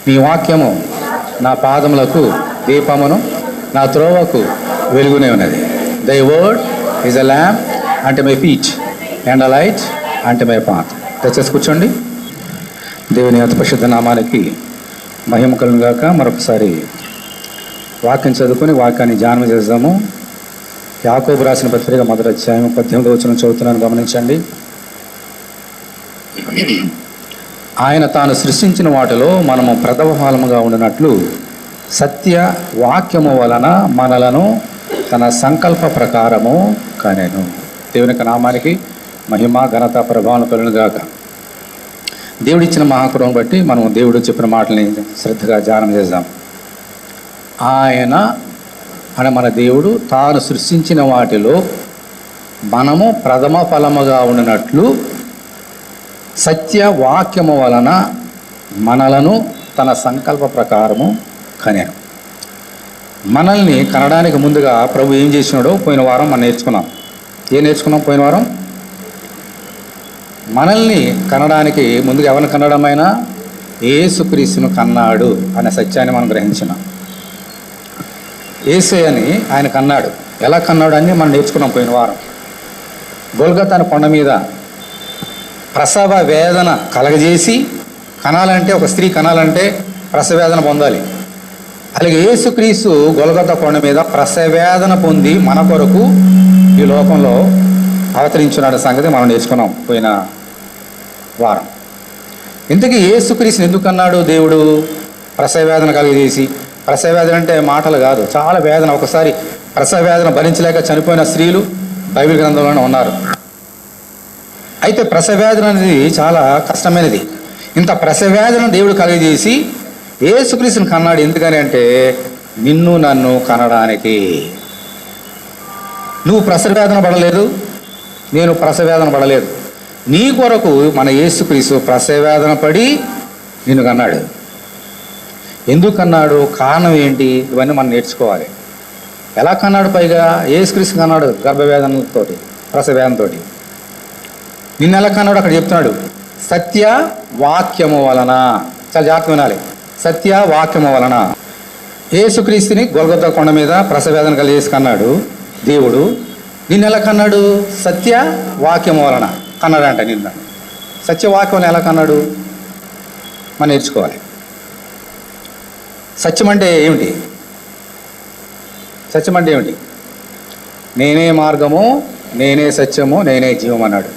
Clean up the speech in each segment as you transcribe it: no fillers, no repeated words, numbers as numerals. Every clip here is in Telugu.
నీ వాక్యము నా పాదములకు దీపమును, నా త్రోవకు వెలుగునే ఉన్నది. Thy word is a lamp unto my feet and a light unto my path. దయచేసి కూర్చోండి. దేవుని అతి పరిశుద్ధ నామానికి మహిమ కలుగును గాక. మరొకసారి వాక్యం చదువుకొని వాక్యాన్ని ధ్యానం చేద్దాము. యాకోబు రాసిన పత్రిక 1వ అధ్యాయం 18వ వచనం చదువుతున్నాను, గమనించండి. ఆయన తాను సృష్టించిన వాటిలో మనము ప్రథమ ఫలముగా ఉండినట్లు సత్య వాక్యము వలన మనలను తన సంకల్ప ప్రకారము కనెను. దేవుని యొక్క నామానికి మహిమ ఘనత ప్రభావం కలుగును గాక. దేవుడిచ్చిన మహాకృపను బట్టి మనం దేవుడు చెప్పిన మాటల్ని శ్రద్ధగా ధ్యానం చేద్దాం. ఆయన అని మన దేవుడు తాను సృష్టించిన వాటిలో మనము ప్రథమ ఫలముగా ఉండినట్లు సత్య వాక్యము వలన మనలను తన సంకల్ప ప్రకారము కనెను. మనల్ని కనడానికి ముందుగా ప్రభు ఏం చేసినాడో పోయిన వారం మనం నేర్చుకున్నాం. ఏం నేర్చుకున్నాం పోయిన వారం? మనల్ని కనడానికి ముందుగా ఎవరిని కనడమైనా యేసుక్రీస్తును కన్నాడు అనే సత్యాన్ని మనం గ్రహించినాం. యేసయ్యని ఆయన కన్నాడు. ఎలా కన్నాడు అని మనం నేర్చుకున్నాం పోయిన వారం. గొల్గొతా కొండ మీద ప్రసవ వేదన కలగజేసి కనాలంటే, ఒక స్త్రీ కనాలంటే ప్రసవ వేదన పొందాలి. అలాగే యేసుక్రీస్తు గొల్గొతా కొండ మీద ప్రసవ వేదన పొంది మన కొరకు ఈ లోకంలో అవతరించున్నాడు సంగతి మనం నేర్చుకున్నాం పోయిన వారం. ఇంతకీ యేసుక్రీస్తుని ఎందుకు అన్నాడు దేవుడు? ప్రసవ వేదన కలగజేసి. ప్రసవ వేదన అంటే మాటలు కాదు, చాలా వేదన. ఒకసారి ప్రసవ వేదన భరించలేక చనిపోయిన స్త్రీలు బైబిల్ గ్రంథంలోనే ఉన్నారు. అయితే ప్రసవ వేదన అనేది చాలా కష్టమైనది. ఇంత ప్రసవ వేదన దేవుడు కలగజేసి యేసుక్రీస్తుని కన్నాడు. ఎందుకని అంటే నిన్ను నన్ను కనడానికి. నువ్వు ప్రసవ వేదన పడలేదు, నేను ప్రసవ వేదన పడలేదు. నీ కొరకు మన యేసుక్రీస్తు ప్రసవ వేదన పడి నిన్ను కన్నాడు. ఎందుకు కన్నాడు? కారణం ఏంటి? ఇవన్నీ మనం నేర్చుకోవాలి. ఎలా కన్నాడు? పైగా యేసుక్రీస్తు కన్నాడు గర్భవేదనతోటి, ప్రసవ వేదనతోటి. నిన్ను ఎలా కన్నాడు అక్కడ చెప్తున్నాడు. సత్య వాక్యము వలన. చాలా జాగ్రత్త వినాలి. సత్య వాక్యము వలన. యేసుక్రీస్తుని గొల్గొతా కొండ మీద ప్రసవ వేదన కలిగేసి కన్నాడు దేవుడు. నిన్ను ఎలా కన్నాడు? సత్య వాక్యము వలన కన్నాడంట నిన్న. సత్యవాక్యం వలన ఎలా కన్నాడు మనం నేర్చుకోవాలి. సత్యం అంటే ఏమిటి? సత్యం అంటే ఏమిటి? నేనే మార్గము, నేనే సత్యము, నేనే జీవం అన్నాడు.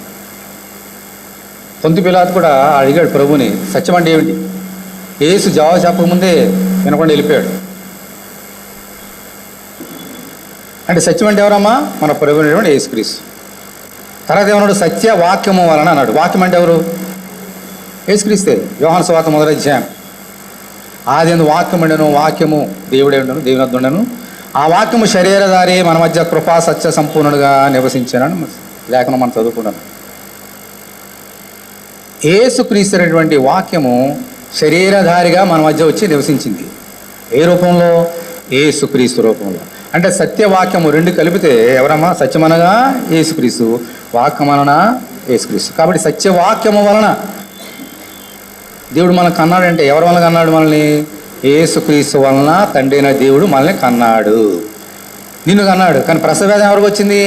పొంతి పిలాతు కూడా అడిగాడు ప్రభుని, సత్యం అంటే ఏమిటి? యేసు జవాబు చెప్పకముందే వినకుండా వెళ్ళిపోయాడు. అంటే సత్యం అంటే ఎవరమ్మా? మన ప్రభు అనేటువంటి యేసుక్రీస్తు. తర్వాత ఏమన్నాడు? సత్య వాక్యము వలన అన్నాడు. వాక్యం అంటే ఎవరు? యేసుక్రీస్తే. యోహాను సువార్త 1వ అధ్యాయం. ఆది యందు వాక్యం ఉండెను, వాక్యము దేవుడే ఉండెను, దేవుని వద్ద ఉండెను. ఆ వాక్యము శరీరధారి మన మధ్య కృపా సత్య సంపూర్ణుడుగా నివసించానని లేఖనం మనం చదువుకున్నాను. యేసుక్రీస్తు అనేటువంటి వాక్యము శరీరధారిగా మన మధ్య వచ్చి నివసించింది. ఏ రూపంలో? యేసుక్రీస్తు రూపంలో. అంటే సత్యవాక్యము రెండు కలిపితే ఎవరమ్మా? సత్యమనగా యేసుక్రీస్తు, వాక్యమనగా యేసుక్రీస్తు. కాబట్టి సత్యవాక్యము వలన దేవుడు మనల్ని కన్నాడంటే ఎవరి వలన కన్నాడు మనల్ని? యేసుక్రీస్తు వలన తండ్రి అయిన దేవుడు మనల్ని కన్నాడు. నిన్ను కన్నాడు. కానీ ప్రసవేదన ఎవరికి వచ్చింది?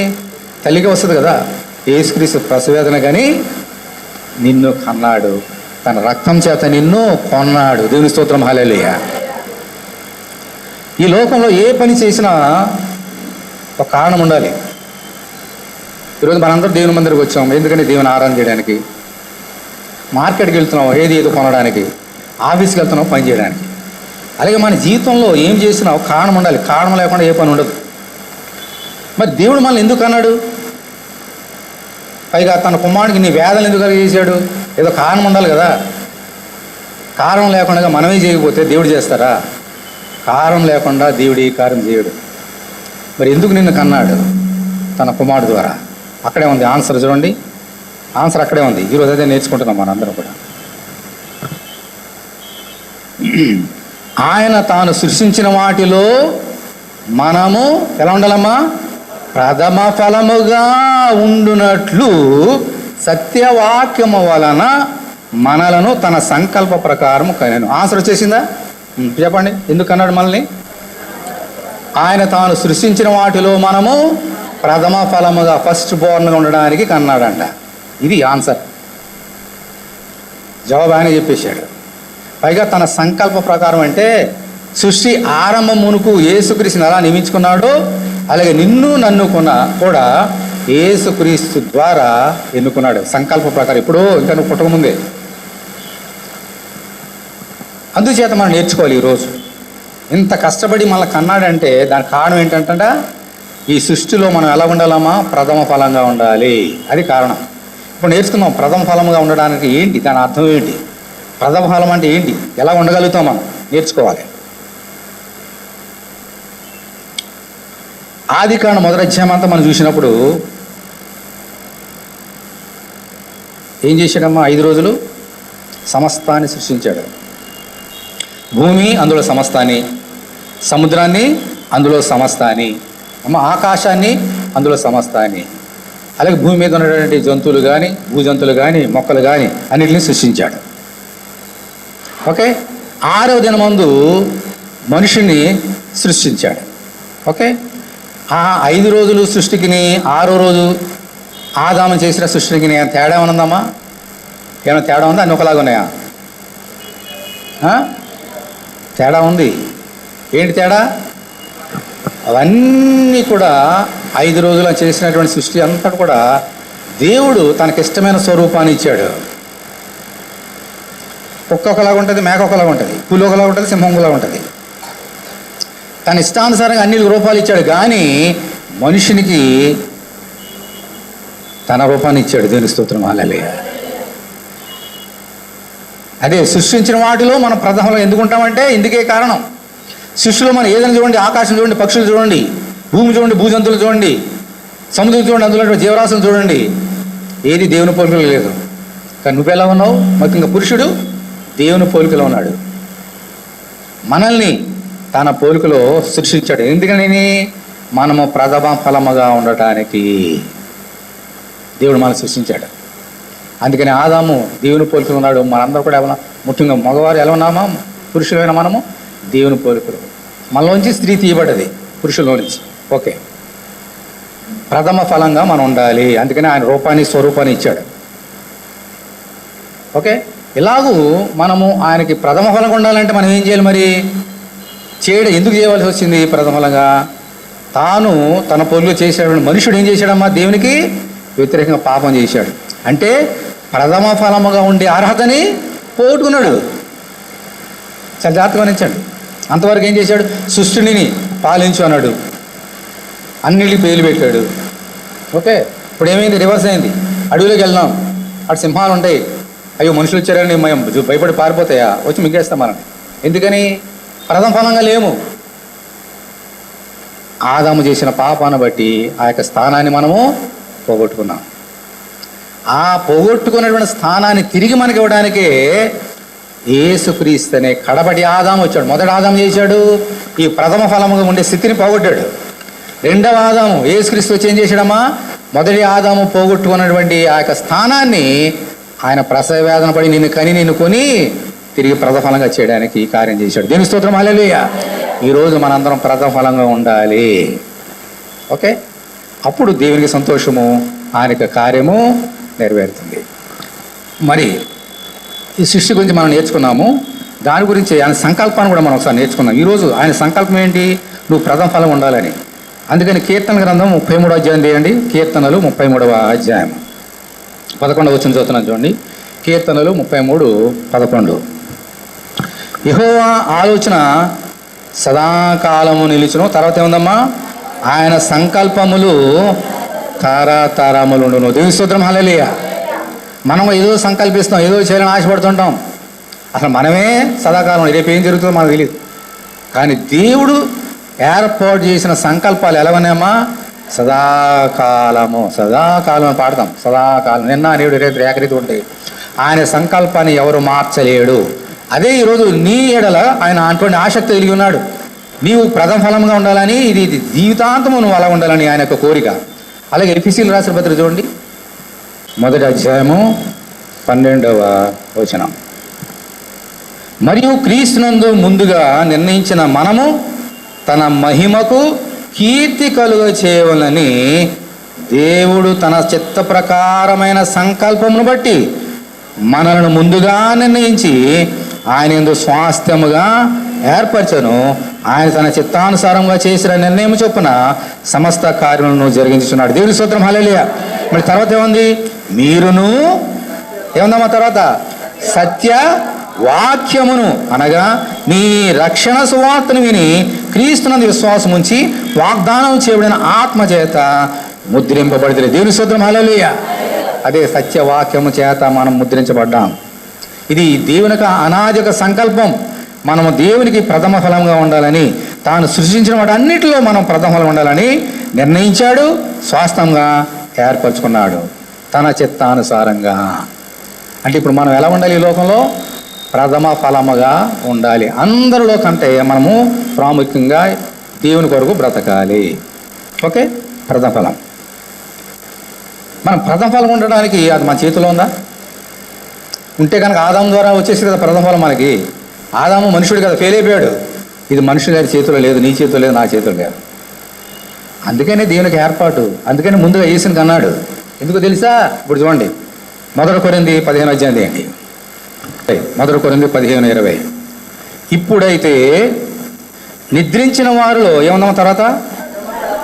తల్లికి వస్తుంది కదా. యేసుక్రీస్తు ప్రసవేదన కానీ నిన్ను కన్నాడు. తన రక్తం చేత నిన్ను కొన్నాడు. దేవుని స్తోత్రం, హల్లెలూయా. ఈ లోకంలో ఏ పని చేసినా ఒక కారణం ఉండాలి. ఈరోజు మనందరూ దేవుని మందిరికి వచ్చాం. ఎందుకని? దేవుని ఆరాధన చేయడానికి. మార్కెట్కి వెళ్తున్నాం ఏదో కొనడానికి. ఆఫీస్కి వెళ్తున్నాం పని చేయడానికి. అలాగే మన జీవితంలో ఏం చేసినా ఒక కారణం ఉండాలి. కారణం లేకుండా ఏ పని ఉండదు. మరి దేవుడు మనల్ని ఎందుకు అన్నాడు? పైగా తన కుమారుడికి నీ వేదనలు ఎందుకు కలిగేసాడు? ఏదో కారణం ఉండాలి కదా. కారణం లేకుండా మనమే చేయకపోతే దేవుడు చేస్తారా? కారణం లేకుండా దేవుడు ఈ కార్యం చేయడు. మరి ఎందుకు నిన్ను కన్నాడు? తన కుమారుడు ద్వారా. అక్కడే ఉంది ఆన్సర్. చూడండి, ఆన్సర్ అక్కడే ఉంది. ఈరోజు అదే నేర్చుకుంటున్నాం మనందరం కూడా. ఆయన తాను సృష్టించిన వాటిలో మనము ఎలా ఉండాలమ్మా? ప్రథమ ఫలముగా ఉండునట్లు సత్యవాక్యము వలన మనలను తన సంకల్ప ప్రకారం కనెను. ఆన్సర్ వచ్చేసిందా? చెప్పండి, ఎందుకు అన్నాడు మనల్ని? ఆయన తాను సృష్టించిన వాటిలో మనము ప్రథమ ఫలముగా ఫస్ట్ బోర్న్గా ఉండడానికి కన్నాడంట. ఇది ఆన్సర్. జవాబు ఆయన చెప్పేశాడు. పైగా తన సంకల్ప ప్రకారం అంటే సృష్టి ఆరంభం మునుకు యేసుక్రీస్తుని ఎలా నియమించుకున్నాడో అలాగే నిన్ను నన్ను కూడా యేసుక్రీస్తు ద్వారా ఎన్నుకున్నాడు సంకల్ప ప్రకారం. ఎప్పుడో ఇంకా నువ్వు పుట్టకముందే. అందుచేత మనం నేర్చుకోవాలి. ఈరోజు ఇంత కష్టపడి మళ్ళీ కన్నాడంటే దానికి కారణం ఏంటంట, ఈ సృష్టిలో మనం ఎలా ఉండాలమ్మా? ప్రథమ ఫలంగా ఉండాలి. అది కారణం. ఇప్పుడు నేర్చుకుందాం ప్రథమ ఫలంగా ఉండడానికి ఏంటి, దాని అర్థం ఏంటి, ప్రథమ ఫలం అంటే ఏంటి, ఎలా ఉండగలుగుతాం మనం నేర్చుకోవాలి. ఆదికాండం 1వ అధ్యాయం అంతా మనం చూసినప్పుడు ఏం చేశాడమ్మా? 5 రోజులు సమస్తాన్ని సృష్టించాడు. భూమి అందులో సమస్తాన్ని, సముద్రాన్ని అందులో సమస్తాన్ని, ఆకాశాన్ని అందులో సమస్తాన్ని, అలాగే భూమి మీద ఉన్నటువంటి జంతువులు కానీ భూజంతువులు కానీ మొక్కలు కానీ అన్నిటిని సృష్టించాడు. ఓకే. 6వ దినమందు మనిషిని సృష్టించాడు. ఓకే. ఆ 5 రోజులు సృష్టికిని 6వ రోజు ఆదాము చేసిన సృష్టికి ఏమైనా తేడా ఉన్నదమ్మా? ఏమైనా తేడా ఉందా? అన్నీ ఒకలాగా ఉన్నాయా? తేడా ఉంది. ఏంటి తేడా? అవన్నీ కూడా 5 రోజులు చేసినటువంటి సృష్టి అంతా కూడా దేవుడు తనకిష్టమైన స్వరూపాన్ని ఇచ్చాడు. కుక్క ఒకలాగా ఉంటుంది, మేక ఒకలాగా ఉంటుంది, పులి ఒకలాగా ఉంటుంది, సింహం ఒకలాగా ఉంటుంది. తన ఇష్టానుసారంగా అన్ని రూపాలు ఇచ్చాడు. కానీ మనుషునికి తన రూపాన్ని ఇచ్చాడు. దేవుని స్తోత్రం. హల్లెలూయా. అదే సృష్టించిన వాటిలో మనం ప్రథమంలో ఎందుకు ఉంటామంటే ఇందుకే కారణం. సృష్టిలో మనం ఏదైనా చూడండి, ఆకాశం చూడండి, పక్షులు చూడండి, భూమి చూడండి, భూజంతువులు చూడండి, సముద్రం చూడండి, అందులో జీవరాశులు చూడండి, ఏది దేవుని పోలికలో లేదు. కానీ నువ్వెలా ఉన్నావు? ముఖ్యంగా పురుషుడు దేవుని పోలికలో ఉన్నాడు. మనల్ని తన పోలికలో సృష్టించాడు. ఎందుకని? మనము ప్రథమ ఫలముగా ఉండటానికి దేవుడు మనల్ని సృష్టించాడు. అందుకని ఆదాము దేవుని పోలికలు ఉన్నాడు. మనందరూ కూడా ఎలా, ముఖ్యంగా మగవారు ఎలా ఉన్నామా? పురుషులైన మనము దేవుని పోలికలు. మనలోంచి స్త్రీ తీయబడ్డది పురుషుల్లో నుంచి. ఓకే. ప్రథమ ఫలంగా మనం ఉండాలి. అందుకని ఆయన రూపాన్ని స్వరూపాన్ని ఇచ్చాడు. ఓకే. ఇలాగూ మనము ఆయనకి ప్రథమ ఫలంగా ఉండాలంటే మనం ఏం చేయాలి? మరి ఎందుకు చేయవలసి వచ్చింది? ప్రథమ ఫలంగా తాను తన పోలికలో చేసేటువంటి మనుషుడు ఏం చేశాడమ్మా? దేవునికి వ్యతిరేకంగా పాపం చేశాడు. అంటే ప్రథమ ఫలముగా ఉండే అర్హతని పోగొట్టుకున్నాడు. చాలా జాగ్రత్తగా గమనించండి. అంతవరకు ఏం చేశాడు? సృష్టిని పాలించు అన్నాడు, అన్నిటికీ పేర్లు పెట్టాడు. ఓకే. ఇప్పుడు ఏమైంది? రివర్స్ అయింది. అడవిలోకి వెళ్దాం, అటు సింహాలు ఉంటాయి, అయ్యో మనుషులు వచ్చారని మేము భయపడి పారిపోతాయా? వచ్చి మింగేస్తాం మనం. ఎందుకని? ప్రథమ ఫలంగా లేము. ఆదాము చేసిన పాపాన్ని బట్టి ఆ యొక్క స్థానాన్ని మనము పోగొట్టుకున్నాం. ఆ పోగొట్టుకున్నటువంటి స్థానాన్ని తిరిగి మనకి ఇవ్వడానికే యేసుక్రీస్తు అనే కడపటి ఆదాము వచ్చాడు. మొదటి ఆదాము చేశాడు, ఈ ప్రథమ ఫలముగా ఉండే స్థితిని పోగొట్టాడు. రెండవ ఆదాము యేసుక్రీస్తు వచ్చి ఏం చేశాడమ్మా? మొదటి ఆదాము పోగొట్టుకున్నటువంటి ఆ యొక్క స్థానాన్ని ఆయన ప్రసవ వేదన పడి నిన్ను కొని తిరిగి ప్రథమ ఫలంగా చేయడానికి ఈ కార్యం చేశాడు. దేవుని స్తోత్రం. హల్లెలూయా. ఈరోజు మనందరం ప్రథమ ఫలంగా ఉండాలి. ఓకే. అప్పుడు దేవునికి సంతోషము, ఆయన కార్యము నెరవేరుతుంది. మరి ఈ సృష్టి గురించి మనం నేర్చుకున్నాము. దాని గురించి ఆయన సంకల్పాన్ని కూడా మనం ఒకసారి నేర్చుకున్నాం. ఈరోజు ఆయన సంకల్పం ఏంటి? నువ్వు ప్రథమ ఫలం ఉండాలని. అందుకని కీర్తన గ్రంథం 33వ అధ్యాయం తీయండి. కీర్తనలు 33వ అధ్యాయం 11వ వచనం చదువుతున్నాను చూడండి. కీర్తనలు 33:11. యెహోవా ఆలోచన సదాకాలము నిలుచును. తర్వాత ఏముందమ్మా? ఆయన సంకల్పములు తరతరములుండును. దేవుని స్తోత్రం. హల్లెలూయా. మనం ఏదో సంకల్పిస్తాం, ఏదో చేయాలని ఆశపడుతుంటాం. అసలు మనమే సదాకాలం, రేపు ఏం జరుగుతుందో మనకు తెలియదు. కానీ దేవుడు ఏర్పాటు చేసిన సంకల్పాలు ఎలాగన్నాయమ్మా? సదాకాలము. సదాకాలం పాడతాం. సదాకాలం, నిన్న నేడు రేపు ఏకరీతి ఉంటాయి. ఆయన సంకల్పాన్ని ఎవరు మార్చలేడు. అదే ఈరోజు నీ ఎడల ఆయన అటువంటి ఆసక్తి కలిగి ఉన్నాడు. నీవు ప్రథమ ఫలంగా ఉండాలని, ఇది జీవితాంతము నువ్వు అలా ఉండాలని ఆయన యొక్క కోరిక. అలాగే ఎఫెసీయులకు రాసిన పత్రిక చూడండి, 1వ అధ్యాయము 12వ వచనం. మరియు క్రీస్తునందు ముందుగా నిర్ణయించిన మనము తన మహిమకు కీర్తి కలుగ చేయవలని దేవుడు తన చిత్త ప్రకారమైన సంకల్పమును బట్టి మనలను ముందుగా నిర్ణయించి ఆయన యందు స్వాస్థ్యముగా ఏర్పరచను. ఆయన తన చిత్తానుసారంగా చేసిన నిర్ణయం చొప్పున సమస్త కార్యములను జరిగించుతున్నాడు. దేవుని స్తోత్రం, హల్లెలూయా. మరి తర్వాత ఏముంది? మీరును ఏముందమ్మా తర్వాత? సత్య వాక్యమును అనగా మీ రక్షణ సువార్తను విని క్రీస్తునందు విశ్వాసం ఉంచి వాగ్దానం చేయబడిన ఆత్మ చేత ముద్రింపబడితే. దేవుని స్తోత్రం, హల్లెలూయా. అదే సత్యవాక్యము చేత మనం ముద్రించబడ్డాం. ఇది దేవుని యొక్క అనాదిక సంకల్పం. మనము దేవునికి ప్రథమ ఫలంగా ఉండాలని, తాను సృష్టించిన వాటి అన్నిటిలో మనం ప్రథమ ఫలం ఉండాలని నిర్ణయించాడు, స్వాస్థంగా ఏర్పరచుకున్నాడు తన చిత్తానుసారంగా. అంటే ఇప్పుడు మనం ఎలా ఉండాలి? ఈ లోకంలో ప్రథమ ఫలముగా ఉండాలి. అందరిలో కంటే మనము ప్రాముఖ్యంగా దేవుని కొరకు బ్రతకాలి. ఓకే, ప్రథమ ఫలం. మనం ప్రథమ ఫలం ఉండడానికి అది మన చేతిలో ఉందా? ఉంటే కనుక ఆదాము ద్వారా వచ్చేసి కదా ప్రథమ ఫలం మనకి. ఆదాము మనుషుడు కదా, ఫెయిల్ అయిపోయాడు. ఇది మనుషుల గారి చేతిలో లేదు, నీ చేతిలో లేదు, నా చేతిలో లేదు. అందుకనే దేవునికి ఏర్పాటు. అందుకని ముందుగా యేసుని కన్నాడు. ఎందుకు తెలుసా? ఇప్పుడు చూడండి, 1 కొరింథీ 15 అధ్యాయం తీయండి. 1 కొరింథీ 15:20. ఇప్పుడైతే నిద్రించిన వారిలో ఏమన్నాం తర్వాత?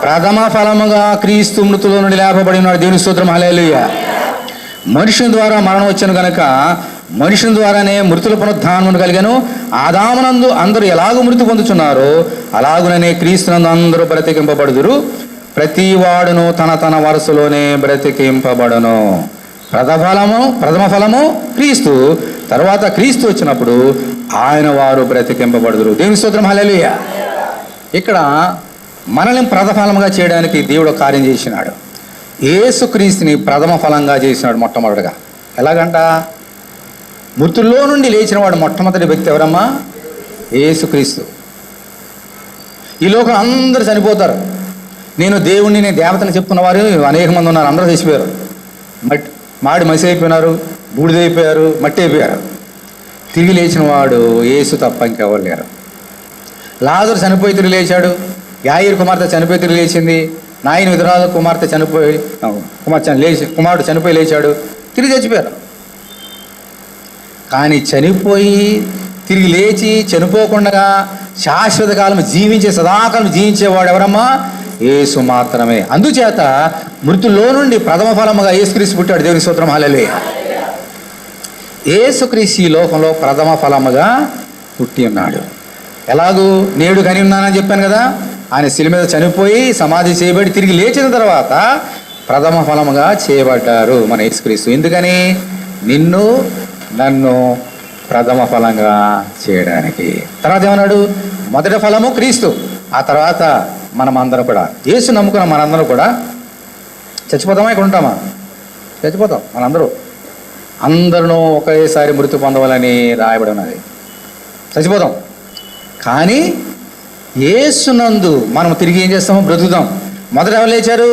ప్రథమ ఫలముగా క్రీస్తు మృతుల నుండి లేపబడి ఉన్నాడు. దేవుని స్తోత్రం, హల్లెలూయా. మనుషుని ద్వారా మరణం వచ్చాను గనక మనుషుని ద్వారానే మృతుల పునరుద్ధానమును కలిగాను. ఆదామునందు అందరూ ఎలాగూ మృతి పొందుచున్నారో అలాగుననే క్రీస్తునందు అందరూ బ్రతికింపబడుదురు. ప్రతి వాడును తన తన వరుసలోనే బ్రతికింపబడును. ప్రథమ ఫలము క్రీస్తు. తర్వాత క్రీస్తు వచ్చినప్పుడు ఆయన వారు బ్రతికింపబడుదురు. దేవుని స్తోత్రం, హల్లెలూయా. ఇక్కడ మనల్ని ప్రథమఫలంగా చేయడానికి దేవుడు కార్యం చేసినాడు. యేసుక్రీస్తుని ప్రథమ ఫలంగా చేసినాడు మొట్టమొదటిగా. ఎలాగంట? మృతుల్లో నుండి లేచిన వాడు మొట్టమొదటి వ్యక్తి ఎవరమ్మా? యేసుక్రీస్తు. ఈ లోకం అందరూ చనిపోతారు. నేను దేవుణ్ణి, నేను దేవతని చెప్పుకున్న వారు అనేక మంది ఉన్నారు. అందరూ చచ్చిపోయారు. మాడి మసి అయిపోయినారు, బూడిదైపోయారు, మట్టి అయిపోయారు. తిరిగి లేచిన వాడు యేసు తప్ప ఇంకెవరు లేరు. లాజరు చనిపోయి తిరిగి లేచాడు. యాయిరు కుమార్తె చనిపోయి తిరిగి లేచింది. నాయన విధురాలు కుమారుడు చనిపోయి లేచాడు. తిరిగి చచ్చిపోయారు. కానీ చనిపోయి తిరిగి లేచి చనిపోకుండా శాశ్వత కాలం జీవించే, సదాకాలం జీవించేవాడు ఎవరమ్మా? యేసు మాత్రమే. అందుచేత మృతుల్లో నుండి ప్రథమ ఫలముగా యేసుక్రీస్తు పుట్టాడు. దేవుని స్తోత్రం, హల్లెలూయా. యేసుక్రీస్తు ఈ లోకంలో ప్రథమ ఫలముగా పుట్టి ఉన్నాడు. ఎలాగూ నేడు కని ఉన్నానని చెప్పాను కదా. ఆయన శిలువ మీద చనిపోయి సమాధి చేయబడి తిరిగి లేచిన తర్వాత ప్రథమ ఫలముగా చేయబడ్డారు మన యేసుక్రీస్తు. ఎందుకని? నిన్ను నన్ను ప్రథమ ఫలంగా చేయడానికి. తర్వాత ఏమన్నాడు? మొదటి ఫలము క్రీస్తు. ఆ తర్వాత మనం అందరం కూడా, యేసు నమ్ముకున్న మనందరం కూడా చచ్చిపోతామా? ఇక్కడ ఉంటామా? చచ్చిపోతాం. అందరూ ఒకేసారి మృతి పొందవాలని రాయబడి ఉన్నది. చచ్చిపోతాం. కానీ యేసునందు మనం తిరిగి ఏం చేస్తాము? బ్రతుకుతాం. మొదట ఎవరు లేచారు?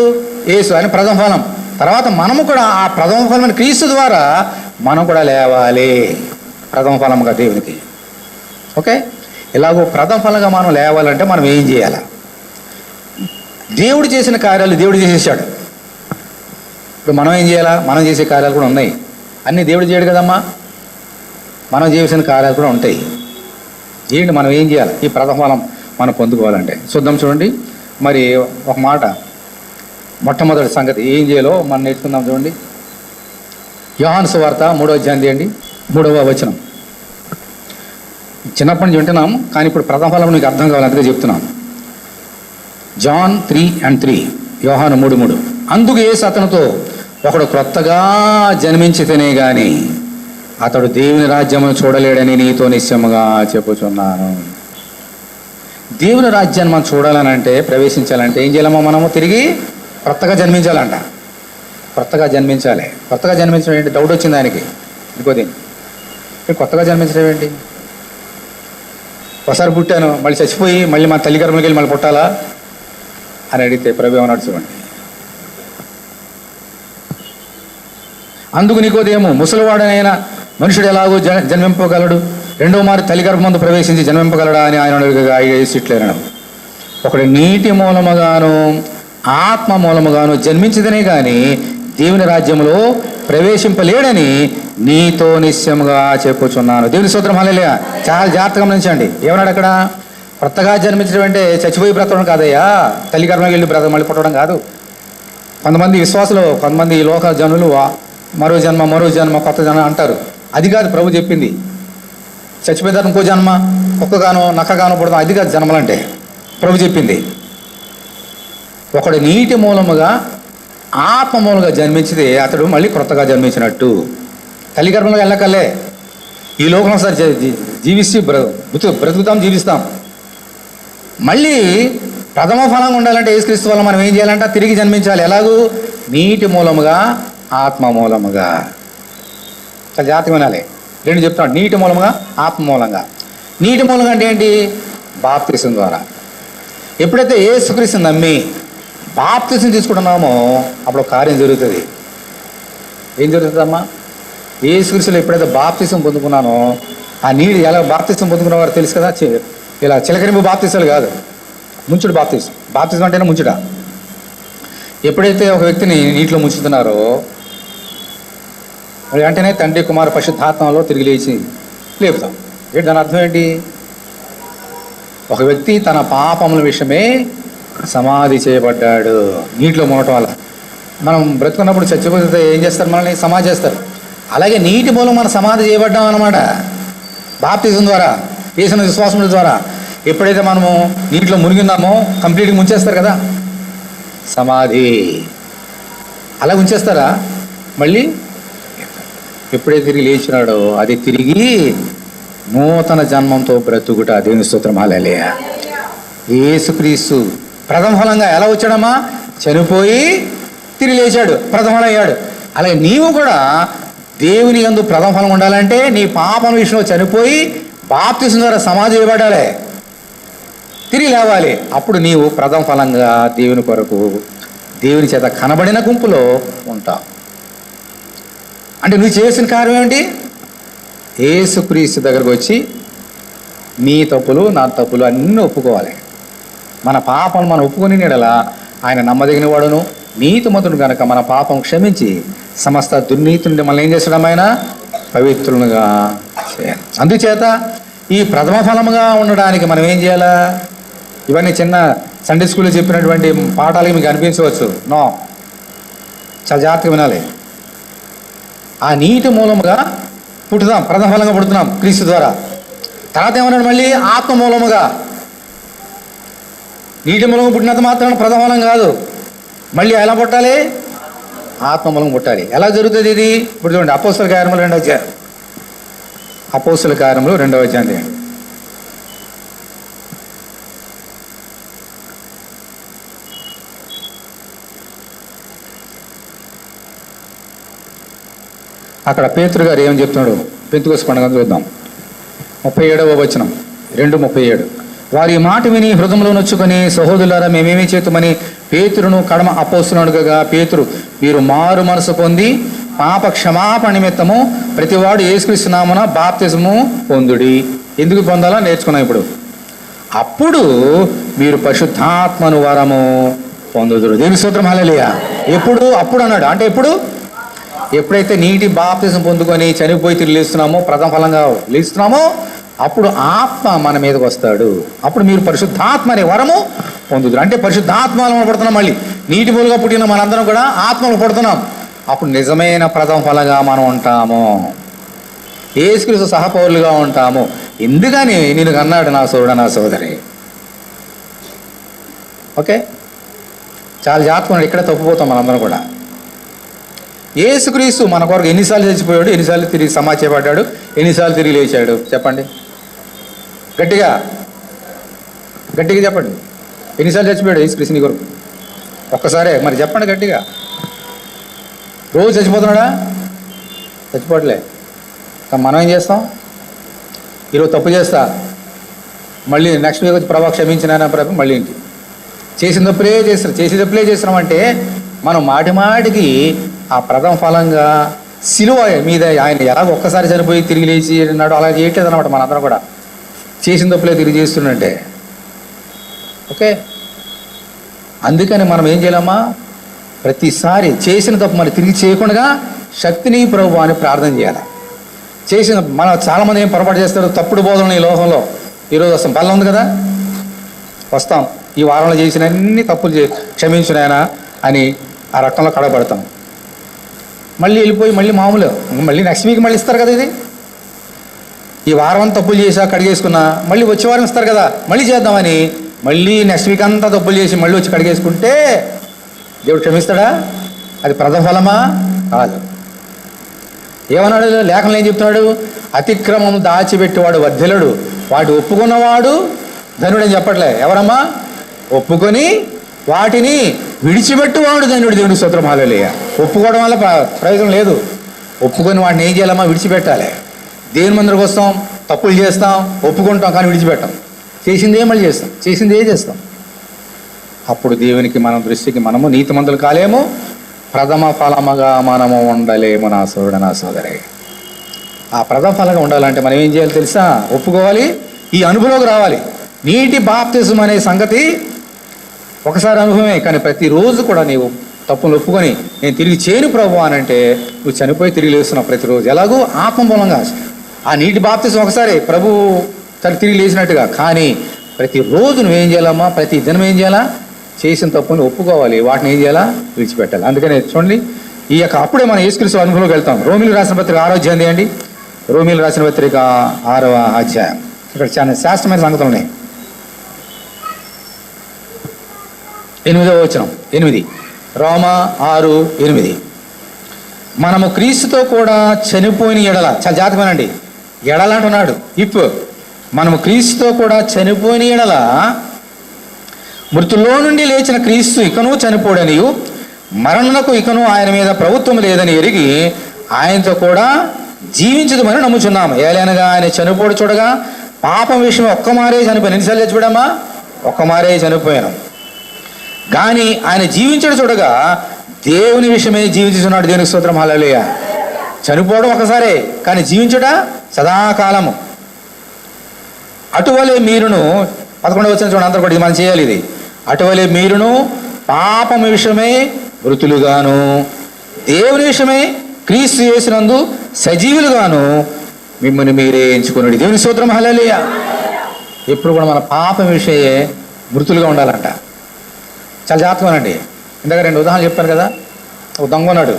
యేసు, ఆయన ప్రథమ ఫలం. తర్వాత మనము కూడా ఆ ప్రథమ ఫలమైన క్రీస్తు ద్వారా మనం కూడా లేవాలి ప్రథమ ఫలముగా దేవునికి. ఓకే, ఇలాగో ప్రథమ ఫలంగా మనం లేవాలంటే మనం ఏం చేయాలి? దేవుడు చేసిన కార్యాలు దేవుడు చేసేసాడు. ఇప్పుడు మనం ఏం చేయాలా? మనం చేసే కార్యాలు కూడా ఉన్నాయి. అన్నీ దేవుడు చేయడు కదమ్మా. మనం చేసిన కార్యాలు కూడా ఉంటాయి. ఏంటి మనం ఏం చేయాలి ఈ ప్రథమ ఫలం మనం పొందుకోవాలంటే? చూద్దాం. చూడండి, మరి ఒక మాట, మొట్టమొదటి సంగతి ఏం చేయాలో మనం నేర్చుకుందాం. చూడండి, యోహాను సువార్త 3వ అధ్యాయం తీయండి, 3వ వచనం. చిన్నప్పటి నుంచి వింటున్నాము, కానీ ఇప్పుడు ప్రథమ ఫలం నీకు అర్థం కావాలి, అందుకే చెప్తున్నాను. జాన్ 3:3, యోహాను 3:3. అందుకు యేసు అతనితో, ఒకడు క్రొత్తగా జన్మించితేనే గాని అతడు దేవుని రాజ్యమును చూడలేడని నీతో నిశ్చయముగా చెప్పుచున్నాను. దేవుని రాజ్యాన్ని మనం చూడాలనంటే, ప్రవేశించాలంటే ఏం చేయాలమ్మా? మనము తిరిగి కొత్తగా జన్మించాలంట. కొత్తగా జన్మించాలి. కొత్తగా జన్మించడం ఏంటి? డౌట్ వచ్చింది ఆయనకి. ఇంకోది, కొత్తగా జన్మించడం ఏంటి? ఒకసారి పుట్టాను, మళ్ళీ చచ్చిపోయి మళ్ళీ మా తల్లి గర్భంలోకి వెళ్ళి మళ్ళీ పుట్టాలా అని అడిగితే ప్రభు ఏమన్నాడు చూడండి. అందుకు నికోదేము, ముసలివాడనైనా మనుషుడు ఎలాగో జన్మింపగలడు, రెండో మారు తల్లి గర్భమందు ప్రవేశించి జన్మింపగలడా అని ఆయన అడుగుగా ఇట్లేనడం. ఒకడు నీటి మూలముగాను ఆత్మ మూలముగాను జన్మించదనే కానీ దేవుని రాజ్యంలో ప్రవేశింపలేడని నీతో నిశ్చయముగా చెప్పుచున్నాను. దేవుని స్తోత్రం, హల్లెలూయా. చాలా జాగ్రత్తగా గమనించండి. ఏమన్నాడు అక్కడ? కొత్తగా జన్మించడం అంటే చచ్చిపోయి బ్రతకడం కాదయ్యా, తల్లి గర్భంలోకి వెళ్ళి మళ్ళీ పుట్టడం కాదు. కొంతమంది విశ్వాసులు, కొంతమంది ఈ లోక జనులు మరో జన్మ కొత్త జన్మ అంటారు. అది కాదు ప్రభు చెప్పింది. చచ్చిపోయిన తర్వాత ఇంకో జన్మ, కుక్కగానో నక్కగానో పుడతాం, అది కాదు జన్మలంటే ప్రభు చెప్పింది. ఒకడు నీటి మూలముగా ఆత్మ మూలంగా జన్మించితే అతడు మళ్ళీ కొత్తగా జన్మించినట్టు. తల్లి గర్భంలో వెళ్ళకలే, ఈ లోకంలో ఒకసారి జీవిస్తే బ్రతుకుతాం, జీవిస్తాం. మళ్ళీ ప్రథమ ఫలంగా ఉండాలంటే యేసుక్రీస్తు వల్ల మనం ఏం చేయాలంటే తిరిగి జన్మించాలి. ఎలాగూ? నీటి మూలముగా ఆత్మ మూలముగా. చాలా జాగ్రత్తగా వినాలి. రెండు చెప్తున్నాడు, నీటి మూలముగా ఆత్మ మూలంగా. నీటి మూలంగా అంటే ఏంటి? బాప్తిసం ద్వారా. ఎప్పుడైతే యేసుక్రీస్తుని నమ్మి బాప్తిసం తీసుకుంటున్నామో అప్పుడు కార్యం జరుగుతుంది. ఏం జరుగుతుందమ్మా? యేసుక్రీస్తులో ఎప్పుడైతే బాప్తిసం పొందుకున్నానో ఆ నీళ్ళు ఎలా బాప్తిసం పొందుకున్న వారు తెలుసు కదా, ఇలా చిలకరింపు బాప్తిసాలు కాదు, ముంచుడు బాప్తిసం. బాప్తిసం అంటేనే ముంచుట. ఎప్పుడైతే ఒక వ్యక్తిని నీటిలో ముంచుతున్నారో వెంటనే తండ్రి కుమార పరిశుద్ధాత్మలో తిరిగి లేపుతాం. ఏంటి దాని అర్థం ఏంటి? ఒక వ్యక్తి తన పాపముల విషయమే సమాధి చేయబడ్డాడు నీటిలో మునగటం వల్ల. మనం బ్రతుకున్నప్పుడు చచ్చిపోతే ఏం చేస్తారు? మనల్ని సమాధి చేస్తారు. అలాగే నీటి మూలం మనం సమాధి చేయబడ్డాం అన్నమాట, బాప్తిజం ద్వారా, చేసిన విశ్వాసముల ద్వారా. ఎప్పుడైతే మనము నీటిలో మునిగినామో కంప్లీట్గా ముంచేస్తారు కదా, సమాధి. అలా ఉంచేస్తారా? మళ్ళీ ఎప్పుడైతే తిరిగి లేచినాడో అది తిరిగి నూతన జన్మంతో బ్రతుకుట. దేవుని స్తోత్రం, హల్లెలూయా. యేసుక్రీస్తు ప్రథమ ఫలంగా ఎలా వచ్చాడమ్మా? చనిపోయి తిరిగి లేచాడు, ప్రథమ ఫలం అయ్యాడు. అలాగే నీవు కూడా దేవుని యందు ప్రథమ ఫలం ఉండాలంటే నీ పాపం విషయంలో చనిపోయి బాప్తిసం ద్వారా సమాధి చేయబడాలి, తిరిగి లేవాలి. అప్పుడు నీవు ప్రథమ ఫలంగా దేవుని కొరకు దేవుని చేత కనబడిన గుంపులో ఉంటావు. అంటే నువ్వు చేసిన కార్యం ఏమిటి? యేసుక్రీస్తు దగ్గరకు వచ్చి నీ తప్పులు నా తప్పులు అన్నీ ఒప్పుకోవాలి. మన పాపం మనం ఒప్పుకొని నీడలా ఆయన నమ్మదగిన వాడును నీతిమంతుడు కనుక మన పాపం క్షమించి సమస్త దుర్నీతి నుండి మనల్ని ఏం చేసడం? ఆయన పవిత్రులుగా చేయాలి. అందుచేత ఈ ప్రథమ ఫలముగా ఉండడానికి మనం ఏం చేయాలా? ఇవన్నీ చిన్న సండే స్కూల్లో చెప్పినటువంటి పాఠాలకి మీకు అనిపించవచ్చు. నో, చాలా జాగ్రత్తగా వినాలి. ఆ నీటి మూలముగా పుట్టుదాం, ప్రథమ ఫలంగా పుడుతున్నాం క్రీస్తు ద్వారా. తర్వాత ఏమన్నాడు? మళ్ళీ ఆత్మ మూలముగా. నీటి మూలంగా పుట్టినంత మాత్రం ప్రథమ ఫలం కాదు, మళ్ళీ ఎలా పుట్టాలి? ఆత్మ మూలంగా పుట్టాలి. ఎలా జరుగుతుంది ఇది? ఇప్పుడు చూడండి, అపోస్తల కార్యములు 2వ అధ్యాయం. అపోస్తల కార్యములు 2వ అధ్యాయం. అక్కడ పేతురు గారు ఏమని చెప్తున్నాడు? పెంతెకొస్తు పండుగ చూద్దాం. 37వ వచనం, 2:37. వారి మాట విని హృదయంలో నొచ్చుకొని, సహోదరులారా మేమేమీ చేతుమని పేతురును కడమ అపోస్తులుగా, పేతురు మీరు మారు మనసు పొంది పాప క్షమాపణ నిమిత్తము ప్రతివాడు యేసుక్రీస్తు నామమున బాప్తిసము పొందుడి. ఎందుకు పొందాలో నేర్చుకున్నాం ఇప్పుడు. అప్పుడు మీరు పరిశుద్ధాత్మను వరము పొందుదురు. దేవుని స్తోత్రం, హల్లెలూయా. ఎప్పుడు? అప్పుడు అన్నాడు. అంటే ఎప్పుడైతే నీటి బాప్తిసం పొందుకొని చనిపోయి తిరిగి లేస్తున్నామో, ప్రథమ ఫలంగా లేస్తున్నామో, అప్పుడు ఆత్మ మన మీదకి వస్తాడు. అప్పుడు మీరు పరిశుద్ధాత్మ అనే వరము పొందుదురు. అంటే పరిశుద్ధాత్మలో పడుతున్నాం. మళ్ళీ నీటి మూలుగా పుట్టిన మనందరం కూడా ఆత్మలు పడుతున్నాం. అప్పుడు నిజమైన ప్రథమ ఫలంగా మనం ఉంటాము, యేసుక్రీస్తు సహపౌరులుగా ఉంటాము. ఎందుకని నేను అన్నాడు నా సోదరుడు, నా సోదరి. ఓకే, చాలా జాగ్రత్తగా ఇక్కడ తప్పిపోతాం మనందరం కూడా. యేసుక్రీస్తు మన కొరకు ఎన్నిసార్లు చచ్చిపోయాడు, ఎన్నిసార్లు తిరిగి సమాధి చేయబడ్డాడు, ఎన్నిసార్లు తిరిగి లేచాడు? చెప్పండి, గట్టిగా చెప్పండి. ఎన్నిసార్లు చచ్చిపోయాడు యేసుక్రీస్తు నీ కొరకు? ఒక్కసారే మరి చెప్పండి గట్టిగా. రోజు చచ్చిపోతున్నాడా? చచ్చిపోవట్లే. మనం ఏం చేస్తాం? ఈరోజు తప్పు చేస్తా, మళ్ళీ నెక్స్ట్ వీక్ వచ్చి ప్రభా క్షమించిన ప్రభు మళ్ళీ ఇంటి చేసిన తప్పులే చేస్తున్నాం అంటే మనం మాటికి ఆ ప్రథమ ఫలంగా సిలువ మీద ఆయన ఎలాగ ఒక్కసారి చనిపోయి తిరిగి లేచి అన్నాడు, అలా చేయట్లేదు అనమాట. మనందరం కూడా చేసిన తప్పులే తిరిగి చేస్తుండే. ఓకే, అందుకని మనం ఏం చేయాలమ్మా, ప్రతిసారి చేసిన తప్పు మరి తిరిగి చేయకుండా శక్తిని ప్రభు అని ప్రార్థన చేయాలి. చేసిన మనం చాలామంది ఏం పొరపాటు చేస్తారు, తప్పుడు బోధనలు ఈ లోకంలో. ఈరోజు వస్తాం, బలం ఉంది కదా, వస్తాం, ఈ వారంలో చేసిన అన్ని తప్పులు క్షమించునాయన అని ఆ రక్తంలో కడబడతాం. మళ్ళీ వెళ్ళిపోయి మళ్ళీ మామూలు మళ్ళీ నెక్స్ట్ వీక్ మళ్ళీ ఇస్తారు కదా. ఇది ఈ వారం తప్పులు చేసా కడిగేసుకున్నా మళ్ళీ వచ్చే వారం ఇస్తారు కదా, మళ్ళీ చేద్దామని మళ్ళీ నెక్స్ట్ వీక్ అంతా తప్పులు చేసి మళ్ళీ వచ్చి కడిగేసుకుంటే దేవుడు క్షమిస్తాడా? అది ప్రథఫలమా? కాదు. ఏమన్నాడు లేఖనంలో, ఏం చెప్తున్నాడు? అతిక్రమం దాచిపెట్టేవాడు వర్ధిలడు, వాటి ఒప్పుకున్నవాడు ధనుడు అని చెప్పట్లే. ఎవరమ్మా? ఒప్పుకొని వాటిని విడిచిపెట్టువాడు ధనుడు. దేవుని స్తోత్రం, హల్లెలూయా. ఒప్పుకోవడం వల్ల ప్రయోజనం లేదు. ఒప్పుకొని వాటిని ఏం చేయాలమ్మా? విడిచిపెట్టాలి. దేవుని మందిరకు వస్తాం, తప్పులు చేస్తాం, ఒప్పుకుంటాం, కానీ విడిచిపెట్టాం. చేసిందే మళ్ళీ చేస్తాం, చేసిందే చేస్తాం. అప్పుడు దేవునికి మన దృష్టికి మనము నీతిమంతులు కాలేము, ప్రథమ ఫలముగా మనము ఉండలేము. నా సోదరుడు, నా సోదరి, ఆ ప్రథమ ఫలంగా ఉండాలంటే మనం ఏం చేయాలి తెలుసా? ఒప్పుకోవాలి, ఈ అనుభవంలోకి రావాలి. నీటి బాప్తిజం అనే సంగతి ఒకసారి అనుభవమే, కానీ ప్రతిరోజు కూడా నీవు తప్పులు ఒప్పుకొని నేను తిరిగి చేయను ప్రభు అని అంటే నువ్వు చనిపోయి తిరిగి లేస్తున్నావు ప్రతిరోజు. ఎలాగో ఆత్మమూలంగా. ఆ నీటి బాప్తిజం ఒకసారి ప్రభు తిరిగి లేచినట్టుగా, కానీ ప్రతిరోజు నువ్వేం చేయాలమ్మా? ప్రతి దినం ఏం చేయాలా? చేసిన తప్పుని ఒప్పుకోవాలి, వాటిని ఏం చేయాలా? విడిచిపెట్టాలి. అందుకనే చూడండి, ఈ యొక్క అప్పుడే మనం యేసుక్రీస్తు అనుభవంలోకి వెళ్తాం. రోమీయులకు రాసిన పత్రిక 6వ అధ్యాయం అండి. రోమీయులకు రాసిన పత్రిక 6వ అధ్యాయం. ఇక్కడ చాలా శాస్త్రమైన సంగతులు ఉన్నాయి. 8వ వచనం, 8 రోమా 6:8. మనము క్రీస్తుతో కూడా చనిపోయిన ఎడల, చాలా జాతకమేనండి, ఎడల అంటున్నాడు. ఇప్పుడు మనము క్రీస్తుతో కూడా చనిపోయిన ఎడల మృతుల్లో నుండి లేచిన క్రీస్తు ఇకను చనిపోడనియు మరణమునకు ఇకను ఆయన మీద ప్రభుత్వం లేదని ఎరిగి ఆయనతో కూడా జీవించదమని నమ్ముచున్నాము. ఏలైనగా ఆయన చనిపోడు చూడగా పాపం విషయం ఒక్కమారే చనిపోయాను. ఎన్నిసార్లు చచ్చిపోయామా? ఒక్కమారే చనిపోయాను. కానీ ఆయన జీవించడు చూడగా దేవుని విషయమే జీవించుతున్నాడు. దేవునికి స్తోత్రం, హల్లెలూయా. చనిపోవడం ఒకసారే, కానీ జీవించుట సదాకాలము. అటువలే మీరును, 11వ వచనం చూడండి, అందరూ కూడా ఇది మనం చేయాలి. ఇది అటువలే మీరును పాపము విషయమే మృతులుగాను దేవుని విషయమే క్రీస్తు యేసునందు సజీవులుగాను మిమ్మల్ని మీరే ఎంచుకున్నాడు. దేవుని స్తోత్రం, హల్లెలూయా. ఎప్పుడు కూడా మన పాపం విషయే మృతులుగా ఉండాలంట. చాలా జాగ్రత్తగానండి. ఇందాక 2 ఉదాహరణలు చెప్పాను కదా. ఒక దొంగ ఉన్నాడు,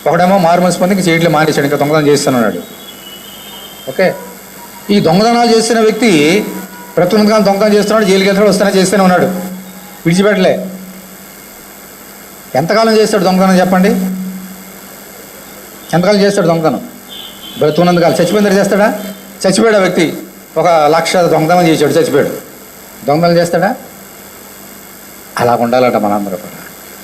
ఒకడేమో మారు మనసు పొంది చేయట్లు మానేశాడు, ఇంకా దొంగతనం చేస్తున్నాడు. ఓకే, ఈ దొంగతనాలు చేస్తున్న వ్యక్తి ప్రతినిధిగా దొంగతనం చేస్తున్నాడు, జైలుకి వెళ్తాడు, వస్తూనే చేస్తూనే ఉన్నాడు, విడిచిపెట్టలే. ఎంతకాలం చేస్తాడు దొంగతనం చెప్పండి? ఎంతకాలం చేస్తాడు దొంగతనం? బ్రతుకున్నందుకు కాలం. చచ్చిపోయిన తర్వాత చేస్తాడా? చచ్చిపోయాడు ఆ వ్యక్తి. 1,00,000 దొంగతనం చేశాడు, చచ్చిపోయాడు. దొంగతనం చేస్తాడా? అలా ఉండాలంట మనందరూ కూడా.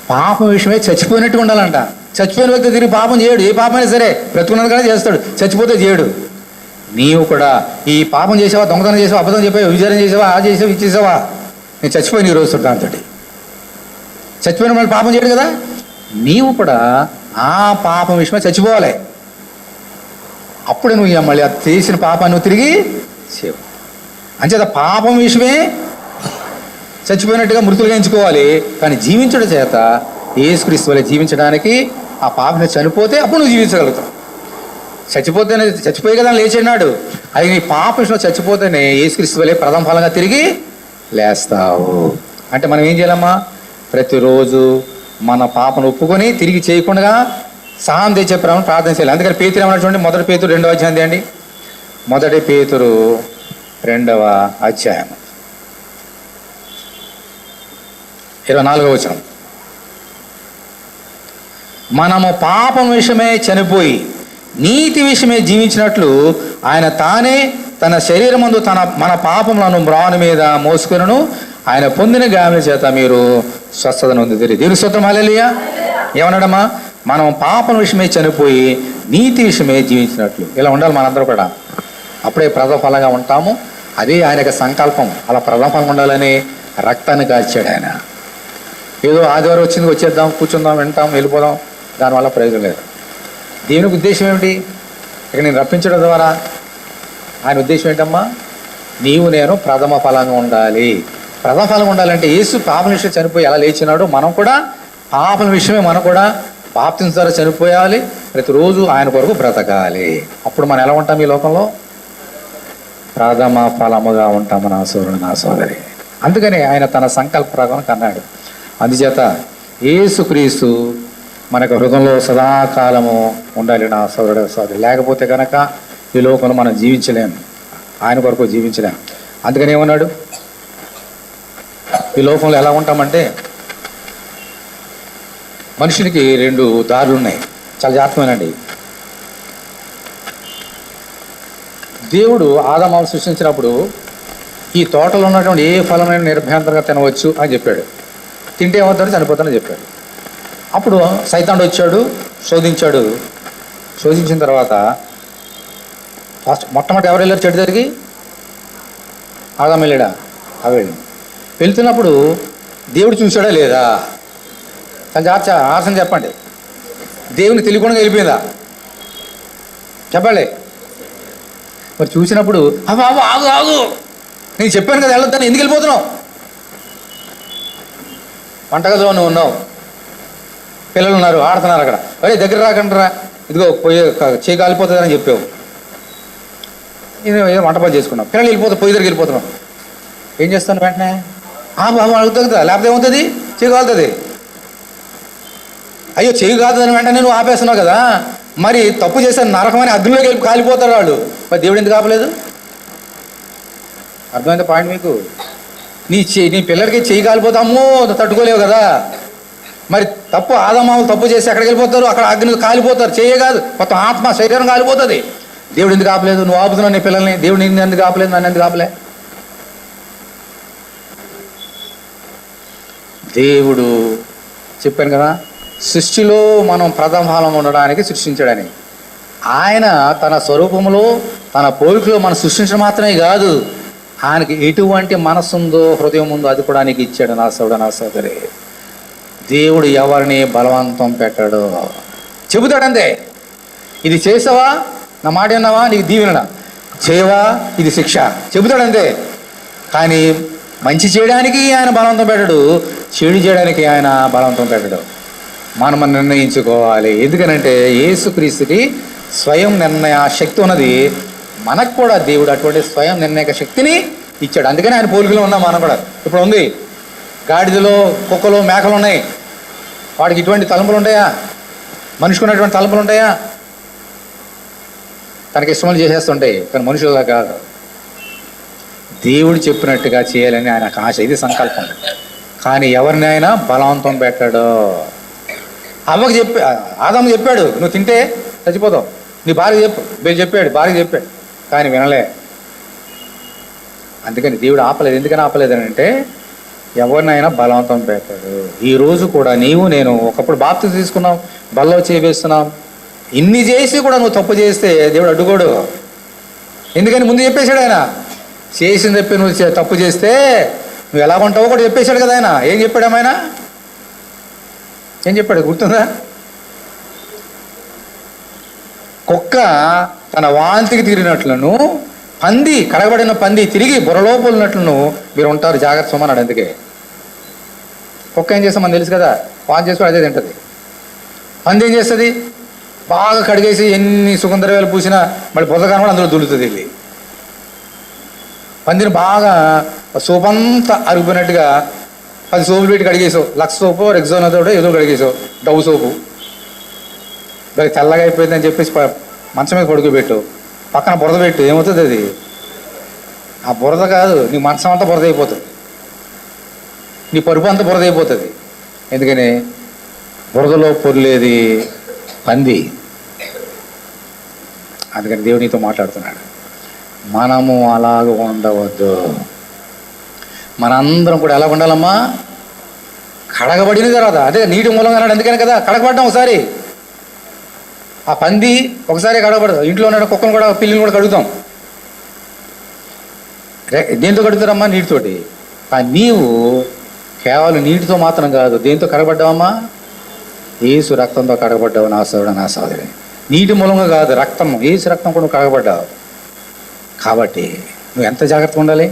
పాపం విషయమే చచ్చిపోయినట్టు ఉండాలంట. చచ్చిపోయిన వ్యక్తి తిరిగి పాపం చేయడు. ఏ పాపమైనా సరే బ్రతుకున్నందుకు చేస్తాడు, చచ్చిపోతే చేయడు. నీవు కూడా ఈ పాపం చేసావా, దొంగతనం చేసావా, అబద్ధం చెప్పావా, విచారం చేసావా, ఆ చేసావా, ఇది చేసావా, నేను చచ్చిపోయిన ఈరోజు దాంతో చచ్చిపోయిన మళ్ళీ పాపం చేయడు కదా. నీవు కూడా ఆ పాపం విషయమే చచ్చిపోవాలి. అప్పుడే నువ్వు మళ్ళీ అది చేసిన పాపాన్ని నువ్వు తిరిగి చేయవు. అంచేత పాపం విషయమే చచ్చిపోయినట్టుగా మృతులుగా ఎంచుకోవాలి. కానీ జీవించడం చేత యేసుక్రీస్తు వలె జీవించడానికి ఆ పాపం చనిపోతే అప్పుడు నువ్వు జీవించగలుగుతావు. చచ్చిపోయి కదా లేచినాడు. అది నీ పాప విషయంలో చచ్చిపోతేనే యేసుక్రీస్తు వలె ప్రథమ ఫలంగా తిరిగి లేస్తావు. అంటే మనం ఏం చేయాలమ్మా? ప్రతిరోజు మన పాపను ఒప్పుకొని తిరిగి చేయకుండా సహాయం తెచ్చే ప్రార్థన చేయాలి. అందుకని పేతురు ఏమన్నా చూడండి, 1 పేతురు 2వ అధ్యాయం అండి. 1 పేతురు 2వ అధ్యాయం 24వ వచనం. మనము పాపం విషయమే చనిపోయి నీతి విషయమే జీవించినట్లు ఆయన తానే తన శరీరమందు మన పాపములను మ్రాను మీద మోసుకును ఆయన పొందిన గాయాల చేత మీరు స్వస్థత నొందుతారు. దేవుని స్తోత్రం, హల్లెలూయా. ఏమన్నాడమ్మా? మనం పాపం విషయమే చనిపోయి నీతి విషయమే జీవించినట్లు. ఇలా ఉండాలి మనందరూ కూడా. అప్పుడే ప్రథమ ఫలంగా ఉంటాము. అదే ఆయన యొక్క సంకల్పం. అలా ప్రథమ ఫలంగా ఉండాలని రక్తాన్ని కాల్చాడు ఆయన. ఏదో ఆదివారం వచ్చింది వచ్చేద్దాం, కూర్చుందాం, వింటాం, వెళ్ళిపోదాం, దానివల్ల ప్రయోజనం లేదు. దేవునికి ఉద్దేశం ఏమిటి? ఇక నేను రప్పించడం ద్వారా ఆయన ఉద్దేశం ఏంటమ్మా? నీవు నేను ప్రథమ ఫలంగా ఉండాలి. ప్రథమ ఫలంగా ఉండాలంటే యేసు పాపం విషయం చనిపోయి ఎలా లేచినాడో మనం కూడా పాపం విషయమే మనం కూడా బాప్తిసం ద్వారా చనిపోయాలి. ప్రతిరోజు ఆయన కొరకు బ్రతకాలి. అప్పుడు మనం ఎలా ఉంటాం ఈ లోకంలో? ప్రథమ ఫలముగా ఉంటాము నా సోదరుడు, నా సోదరి. అందుకని ఆయన తన సంకల్ప ప్రకారం కన్నాడు. అందుచేత యేసుక్రీస్తు మనకు హృదయంలో సదాకాలము ఉండాలి నా సోదరుడు, సోదరి. లేకపోతే కనుక ఈ లోకంలో మనం జీవించలేము, ఆయన కొరకు జీవించలేము. అందుకని ఏమన్నాడు? ఈ లోకంలో ఎలా ఉంటామంటే మనుషునికి 2 దారులు ఉన్నాయి. చాలా జాగ్రత్తమేనండి. దేవుడు ఆదామాను సృష్టించినప్పుడు ఈ తోటలో ఉన్నటువంటి ఏ ఫలమైన నిర్భయంతరంగా తినవచ్చు అని చెప్పాడు. తింటే ఏమవుతాడో చనిపోతానని చెప్పాడు. అప్పుడు సైతానుడు వచ్చాడు, శోధించాడు. శోధించిన తర్వాత మొట్టమొదటి ఎవరు వెళ్ళారు చెట్టు దగ్గరికి? ఆదాము వెళ్ళాడా? వెళ్తున్నప్పుడు దేవుడు చూశాడా లేదా? చాలా ఆశం చెప్పండి. దేవుని తెలియకుండా వెళ్ళిపోయిందా? చెప్పండి. మరి చూసినప్పుడు ఆగు ఆగు ఆగు, నేను చెప్పాను కదా వెళ్ళొద్దని, ఎందుకు వెళ్ళిపోతున్నావు? వంటగదిలో నువ్వు ఉన్నావు, పిల్లలు ఉన్నారు, ఆడుతున్నారు అక్కడ. అరే దగ్గర రాకంటారా, ఇదిగో పొయ్యి చేయి కాలిపోతుందని చెప్పావు. ఏదో వంట పని చేసుకున్నావు, పిల్లలు వెళ్ళిపోతావు, పొయ్యి దగ్గరికి వెళ్ళిపోతున్నావు. ఏం చేస్తాను వెంటనే? బాబు అడుగుతుంది కదా, లేకపోతే ఏమవుతుంది? చేయి కాలుతుంది. అయ్యో చేయి కాదని వెంటనే నువ్వు ఆపేస్తున్నావు కదా, మరి తప్పు చేశాను నరకమని అగ్నిలోకి వెళ్ళి కాలిపోతారు వాళ్ళు. మరి దేవుడు ఎందుకు ఆపలేదు? అర్థమైంది పాయింట్ మీకు? నీ పిల్లలకి చేయి కాలిపోతామో తట్టుకోలేవు కదా. మరి తప్పు ఆదామావులు తప్పు చేసి ఎక్కడికి వెళ్ళిపోతారు? అక్కడ అగ్ని కాలిపోతారు. చేయే కాదు, మొత్తం ఆత్మ శరీరం కాలిపోతుంది. దేవుడు ఎందుకు ఆపలేదు? నువ్వు ఆపుతున్నావు నీ పిల్లల్ని. దేవుడు నిన్ను ఎందుకు ఆపలేదు? నన్ను ఎందుకు ఆపలే? దేవుడు చెప్పాను కదా, సృష్టిలో మనం ప్రథమ ఫలం ఉండడానికి సృష్టించాడని. ఆయన తన స్వరూపంలో తన పోలికలో మనం సృష్టించడం మాత్రమే కాదు, ఆయనకి ఎటువంటి మనసు ఉందో హృదయం ఉందో అది కూడా నీకు ఇచ్చాడు నా సోదరుడు, నా సోదరి. దేవుడు ఎవరిని బలవంతం పెట్టాడు, చెబుతాడంతే. ఇది చేసావా, నా మాట విన్నావా, నీకు దీవెన. చేయవా, ఇది శిక్ష, చెబుతాడంతే. కానీ మంచి చేయడానికి ఆయన బలవంతం పెట్టాడు, చెడు చేయడానికి ఆయన బలవంతం పెట్టాడు. మనం నిర్ణయించుకోవాలి. ఎందుకనంటే యేసుక్రీస్తుకి స్వయం నిర్ణయ శక్తి ఉన్నది. మనకు కూడా దేవుడు అటువంటి స్వయం నిర్ణయక శక్తిని ఇచ్చాడు. అందుకని ఆయన పోలికలో ఉన్నాం మనం కూడా. ఇప్పుడు ఉంది, గాడిదలో కుక్కలు మేకలు ఉన్నాయి, వాడికి ఇటువంటి తలంపులు ఉంటాయా? మనిషికి ఉన్నటువంటి తలంపులు ఉంటాయా? తనకి ఇష్టమని చేసేస్తుంటాయి, కానీ మనుషులుగా కాదు. దేవుడు చెప్పినట్టుగా చేయాలని ఆయనకు ఆశ, ఇది సంకల్పం. కానీ ఎవరిని ఆయన బలవంతం పెట్టాడు? అవ్వకు ఆదాము చెప్పాడు, నువ్వు తింటే చచ్చిపోతావు, నీ భార్య చెప్పాడు, భార్య చెప్పాడు, కానీ వినలే. అందుకని దేవుడు ఆపలేదు. ఎందుకని ఆపలేదు అని అంటే ఎవరినైనా బలవంతం పెట్టాడు. ఈరోజు కూడా నీవు నేను ఒకప్పుడు బాప్తిసం తీసుకున్నాం, బల్లో చేవేస్తున్నాం, ఇన్ని చేసి కూడా నువ్వు తప్పు చేస్తే దేవుడు అడ్డుకోడు. ఎందుకని ముందు చెప్పేశాడు ఆయన. చేసింది చెప్పి నువ్వు తప్పు చేస్తే నువ్వు ఎలా ఉంటావో కూడా చెప్పేశాడు కదా ఆయన. ఏం చెప్పాడు ఆయన? ఏం చెప్పాడు గుర్తుందా? కుక్క తన వాంతికి తిరిగినట్లను, పంది కడగబడిన పంది తిరిగి బుర్రలోపున్నట్లను మీరు ఉంటారు, జాగ్రత్త సొమ్మన్నాడు. అందుకే కుక్క ఏం చేస్తాం మనకు తెలుసు కదా, వాంతి చేసుకుని అదే తింటుంది. పంది ఏం చేస్తుంది? బాగా కడిగేసి ఎన్ని సుగంధరవేలు పూసినా మళ్ళీ బురదగానే కూడా అందులో దులుతుంది. వెళ్ళి పందిని బాగా సోపు అంతా అరిగిపోయినట్టుగా 10 సోపులు పెట్టి కడిగేసావు, లక్స్ సోపు రెగ్జోనా తోడు ఏదో కడిగేసావు, డవ్ సోపు దానికి తెల్లగా అయిపోయిందని చెప్పేసి మంచం మీద పడుకోబెట్టు, పక్కన బురద పెట్టు, ఏమవుతుంది? అది ఆ బురద కాదు, నీ మంచం అంతా బురద అయిపోతుంది, నీ పరుపు అంతా బురద అయిపోతుంది. ఎందుకని బురదలో పొర్లేది పంది. అందుకని దేవుడు నీతో మాట్లాడుతున్నాడు, మనము అలాగ ఉండవద్దు. మనందరం కూడా ఎలా ఉండాలమ్మా? కడగబడిన తర్వాత, అదే నీటి మూలంగా అన్నాడు. అందుకని కదా కడగబడ్డాం ఒకసారి. ఆ పంది ఒకసారి కడగబడదు. ఇంట్లో ఉన్న కుక్కను కూడా, పిల్లిని కూడా కడుగుతాం. దేంతో కడుగుతారమ్మా? నీటితోటి. కానీ నీవు కేవలం నీటితో మాత్రం కాదు, దేంతో కడగబడ్డావమ్మా? యేసు రక్తంతో కడగబడ్డావు నా సోదరుడు, నా సోదరి. నీటి మూలంగా కాదు, రక్తం, ఏసు రక్తం కూడా కడగబడ్డావు. కాబట్టి నువ్వు ఎంత జాగ్రత్తగా ఉండాలి?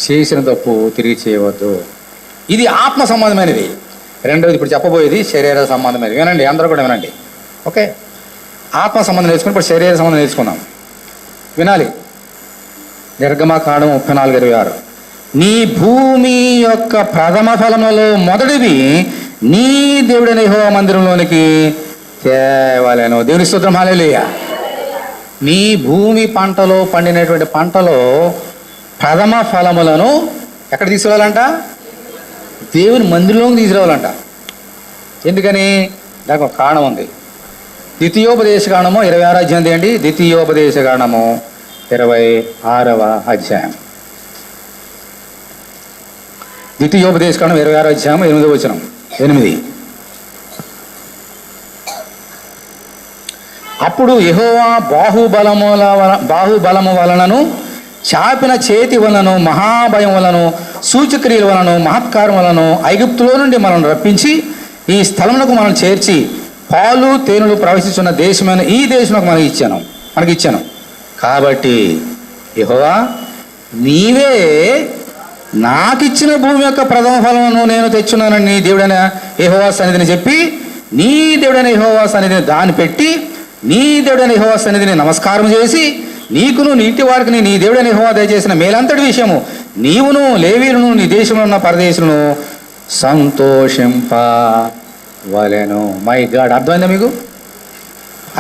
చేసిన తప్పు తిరిగి చేయవద్దు. ఇది ఆత్మ సంబంధమైనది. రెండవది ఇప్పుడు చెప్పబోయేది శరీర సంబంధమైనది. వినండి, అందరూ కూడా వినండి. ఓకే, ఆత్మ సంబంధం నేర్చుకుని ఇప్పుడు శరీర సంబంధం నేర్చుకుందాం. వినాలి. నిర్గమకాండం 34:26. నీ భూమి యొక్క ప్రథమ ఫలములలో మొదటిది నీ దేవుడైన యెహోవా మందిరంలోనికి తేవలెను. దేవుని స్తోత్రం, హల్లెలూయా. నీ భూమి పంటలో పండినటువంటి పంటలో ప్రథమ ఫలములను ఎక్కడ తీసుకురావాలంట? దేవుని మందిరంలోకి తీసుకురావాలంట. ఎందుకని? దానికి ఒక కారణం ఉంది. ద్వితీయోపదేశకాండము 26వ అధ్యాయం తీయండి. ద్వితీయోపదేశకాండము 26వ అధ్యాయం. ద్వితీయోపదేశకాండం 26వ అధ్యాయం 8వ వచనం. 8. అప్పుడు యెహోవా బాహుబలము వలనను చాపిన చేతి వలనను మహాభయం వలను సూచక్రియల వలను మహత్కారం వలను ఐగుప్తులో నుండి మనం రప్పించి ఈ స్థలమునకు మనం చేర్చి పాలు తేనెలు ప్రవేశిస్తున్న దేశమైన ఈ దేశంలో మనకిచ్చాను. కాబట్టి యెహోవా, నీవే నాకిచ్చిన భూమి యొక్క ప్రథమ ఫలమును నేను తెచ్చున్నానని నీ దేవుడైన యెహోవా సన్నిధిని చెప్పి, నీ దేవుడైన యెహోవా సన్నిధిని దాన్ని పెట్టి, నీ దేవుడైన యెహోవా సన్నిధిని నమస్కారం చేసి, నీకును నీ ఇంటి వారికి నీ దేవుడైన యెహోవా దయచేసిన మేలంతటి విషయము నీవును లేవీయులను నీ దేశంలో ఉన్న పరదేశులను సంతోషింపవలెను. మై గాడ్, అర్థమైందా మీకు?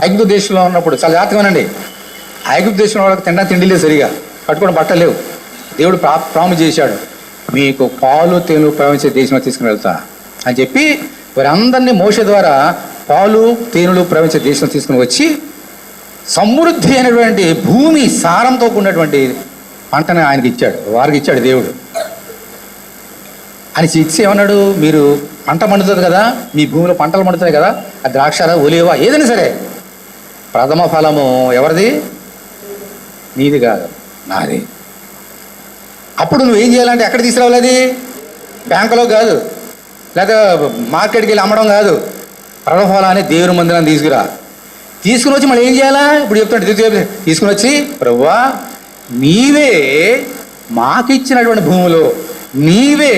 ఐగుప్తు దేశంలో ఉన్నప్పుడు చాలా జాగ్రత్తగానండి. ఐగుప్తు దేశంలో వాళ్ళకి తిండి లేదు, సరిగా కట్టుకోవడం బట్టలు లేవు. దేవుడు ప్రామిస్ చేశాడు, మీకు పాలు తేనెలు ప్రవహించే దేశంలో తీసుకుని వెళ్తా అని చెప్పి వారందరినీ మోషే ద్వారా పాలు తేనెలు ప్రవహించే దేశంలో తీసుకుని వచ్చి సమృద్ధి అయినటువంటి భూమి సారంతో కూడినటువంటి పంటని ఆయనకి ఇచ్చాడు, వారికి ఇచ్చాడు దేవుడు. అని ఇచ్చి ఏమన్నాడు? మీరు పంట పండుతుంది కదా, మీ భూమిలో పంటలు పండుతాయి కదా, ఆ ద్రాక్ష ఒలివా ఏదైనా సరే ప్రథమ ఫలము ఎవరిది? నీది కాదు, నాది. అప్పుడు నువ్వేం చేయాలంటే ఎక్కడ తీసుకురావాలి? అది బ్యాంకులో కాదు, లేదా మార్కెట్కి వెళ్ళి అమ్మడం కాదు. ప్రథమ ఫలాన్ని దేవుని మందిరాన్ని తీసుకుని వచ్చి మళ్ళీ ఏం చేయాలా? ఇప్పుడు చెప్తాడు, తీసుకుని వచ్చి, ప్రభువా, నీవే మాకు ఇచ్చినటువంటి భూములు, నీవే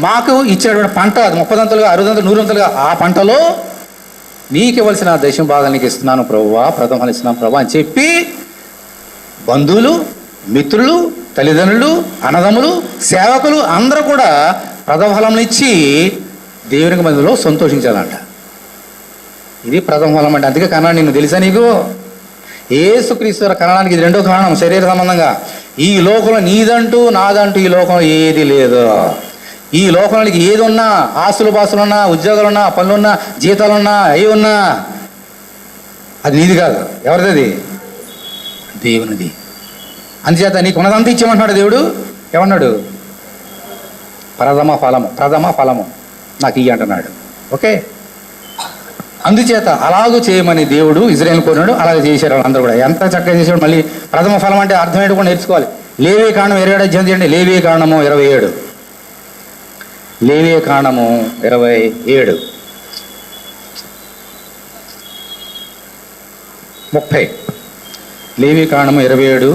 మాకు ఇచ్చినటువంటి పంట 30 60 100 ఆ పంటలో నీకు ఇవ్వాల్సిన దశమ భాగాలు నీకు ఇస్తున్నాను ప్రభువా, ప్రథమ ఫలం ఇస్తున్నాను ప్రభు అని చెప్పి బంధువులు, మిత్రులు, తల్లిదండ్రులు, అన్నదమ్ములు, సేవకులు అందరూ కూడా ప్రథమ ఫలం ఇచ్చి దేవునికి మందిలో సంతోషించాలంట. ఇది ప్రథమ ఫలం అంటే. అందుకే కన్నాడు, నిన్ను తెలుసా నీకు? యేసుక్రీస్తు కనడానికి ఇది రెండో కారణం. శరీర సంబంధంగా ఈ లోకంలో నీదంటూ నాదంటూ ఈ లోకంలో ఏది లేదు. ఈ లోకంలోకి ఏది ఉన్నా, ఆస్తులు పాస్తులున్నా, ఉద్యోగాలున్నా, పనులున్నా, జీతాలున్నా, అవి ఉన్నా, అది నీది కాదు. ఎవరిది? అది దేవునిది. అందుచేత నీకు ఉన్నదంతా ఇచ్చేయమంటున్నాడు దేవుడు. ఏమన్నాడు? ప్రథమ ఫలము నాకు ఇయ్యి అంటున్నాడు. ఓకే, అందుచేత అలాగూ చేయమని దేవుడు ఇజ్రాయేల్ కోరినాడు. అలాగే చేశారు వాళ్ళందరూ కూడా. ఎంత చక్కగా చేశాడు. మళ్ళీ ప్రథమ ఫలం అంటే అర్థమయ్యేది కూడా నేర్చుకోవాలి. లేవీకాండం 27 అధ్యాయం చేయండి. లేవీకాండము 27. లేవీకాండము 27 30. లేవీకాండము 27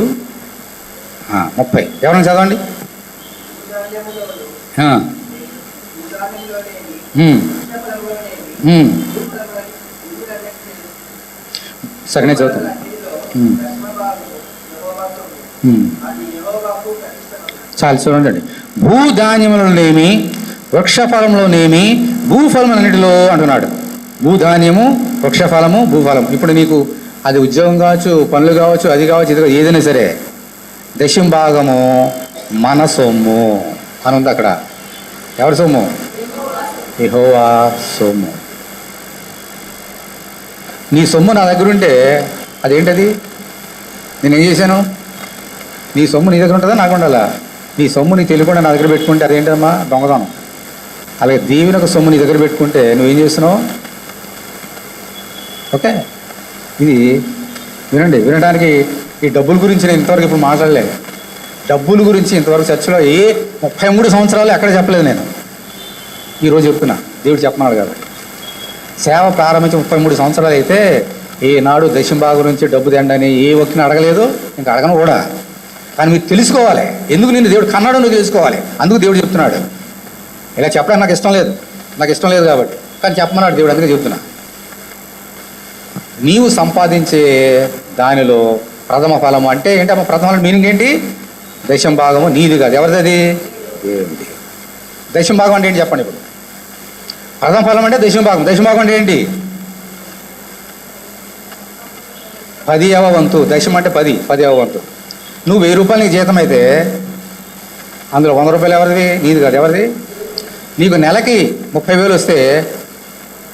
30. ఎవరైనా చదవండి. సరే, నేను చదువుతాను. చాలు, చూడండి. భూధాన్యములనేమి, వృక్షఫలంలోనేమి, భూఫలములన్నిటిలో అంటున్నాడు. భూధాన్యము, వృక్షఫలము, భూఫలము. ఇప్పుడు నీకు అది ఉద్యోగం కావచ్చు, పనులు కావచ్చు, అది కావచ్చు, ఇది ఏదైనా సరే దశమ భాగము మన సొమ్ము అని ఉంది అక్కడ. ఎవరి సొమ్ము? యెహోవా సొమ్ము. నీ సొమ్ము నా దగ్గర ఉంటే అదేంటది? నేనేం చేశాను? నీ సొమ్ము నీ దగ్గర ఉంటుందా నాకు ఉండాలా? నీ సొమ్ము నీ తెలియకుండా నా దగ్గర పెట్టుకుంటే అదేంటమ్మా? దొంగతనం. అలాగే దేవుని యొక్క సొమ్ము నీ దగ్గర పెట్టుకుంటే నువ్వేం చేస్తున్నావు? ఓకే, ఇది వినండి. వినడానికి ఈ డబ్బుల గురించి నేను ఇంతవరకు ఇప్పుడు మాట్లాడలేదు. డబ్బుల గురించి ఇంతవరకు చర్చలో 33 సంవత్సరాలు ఎక్కడ చెప్పలేదు నేను. ఈరోజు చెప్తున్నా, దేవుడు చెప్పన్నాడు కాబట్టి. సేవ ప్రారంభించి 33 సంవత్సరాలు అయితే ఏనాడు దశంభాగం నుంచి డబ్బు తిండని ఏ ఒక్కని అడగలేదు, ఇంకా అడగను కూడా. కానీ మీరు తెలుసుకోవాలి, ఎందుకు నిన్ను దేవుడు కన్నాడో నువ్వు తెలుసుకోవాలి. అందుకు దేవుడు చెప్తున్నాడు. ఇలా చెప్పడానికి నాకు ఇష్టం లేదు కాబట్టి, కానీ చెప్పమన్నాడు దేవుడు, అందుకే చెప్తున్నా. నీవు సంపాదించే దానిలో ప్రథమ ఫలము అంటే ఏంటమ్మా? ప్రథమ ఫలం మీనింగ్ ఏంటి? దశంభాగము నీది కాదు, ఎవరిది? అది దేవుడిది. దశంభాగం అంటే ఏంటి చెప్పండి ఇప్పుడు? ప్రథమ ఫలం అంటే దశంభాగం. దశంభాగం అంటే ఏంటి? 10వ వంతు. దశం అంటే 10వ వంతు. నువ్వు 1000 రూపాయలు నీకు జీతం అయితే అందులో 100 రూపాయలు ఎవరిది? నీది కాదు, ఎవరిది? నీకు నెలకి 30,000 వస్తే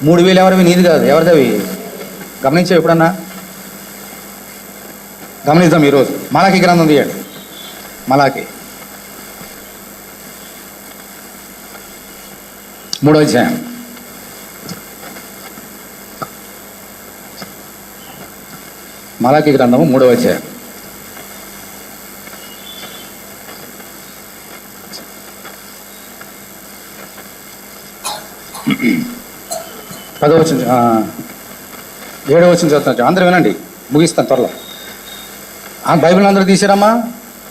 3,000 ఎవరివి? నీది కాదు, ఎవరిది అవి? గమనించావు ఎప్పుడన్నా? గమనిద్దాం ఈరోజు. మలాకి గ్రంథం తీయండి. మలాకి 3వ అధ్యాయం. మలాకి గ్రంథము 3వ అధ్యాయం. పదవచనం 7వ వచనం చదువుతాను, అందరూ వినండి, ముగిస్తాను త్వరలో. బైబిల్ అందరూ తీసారమ్మా?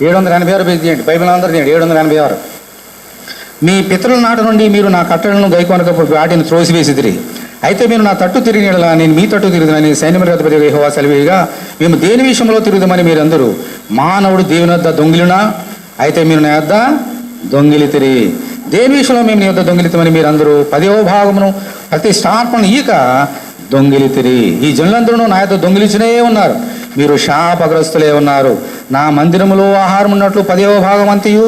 786 పేజీ తీయండి. బైబిల్ అందరూ తీయండి. 786. మీ పితరుల నాటి నుండి మీరు నా కట్టడలను గైకొనకపోతే వాటిని త్రోసివేసిదిరి. అయితే మీరు నా తట్టు తిరిగి నేను మీ తట్టు తిరుగుదని సైన్యములకు అధిపతి యెహోవా సెలవుగా, మేము దేని విషయంలో తిరుగుదామని మీరందరూ, మానవుడు దేవుని వద్ద దొంగిలినా అయితే మీరు నా యొద్ద దొంగిలితిరి. దేని విషయంలో మేము నీ యొద్ద దొంగిలితమని మీరందరూ 10వ భాగమును ప్రతిష్టాపన ఈక దొంగిలితిరి. ఈ జనులందరూ నా యొద్ద దొంగిలించనే ఉన్నారు, మీరు శాపగ్రస్తులే ఉన్నారు. నా మందిరములో ఆహారం ఉన్నట్లు 10వ భాగం అంతయు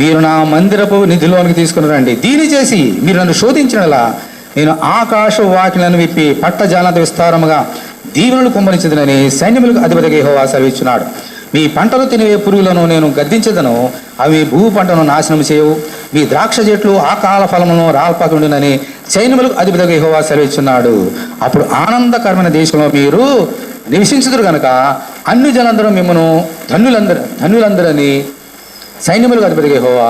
మీరు నా మందిరపు నిధిలోనికి తీసుకుని రండి. దీని చేసి మీరు నన్ను శోధించినలా నేను ఆకాశ వాకిలను విప్పి పట్టజాలంత విస్తారముగా దీవెనలు కుమ్మరించదనని సైన్యములకు అధిపతిగా యెహోవా సెలవిచ్చున్నాడు. మీ పంటలు తినే పురుగులను నేను గద్దించదను, అవి భూ పంటను నాశనం చేయవు. మీ ద్రాక్ష చెట్లు ఆ కాల ఫలమును రాల్పకుండునని సైన్యములకు అధిపతిగా యెహోవా సెలవిచ్చున్నాడు. అప్పుడు ఆనందకరమైన దేశంలో మీరు నివసించుదురు కనుక అన్ని జనందరూ మిమ్మను ధన్యులందరని సైన్యములకు అధిపతిగా యెహోవా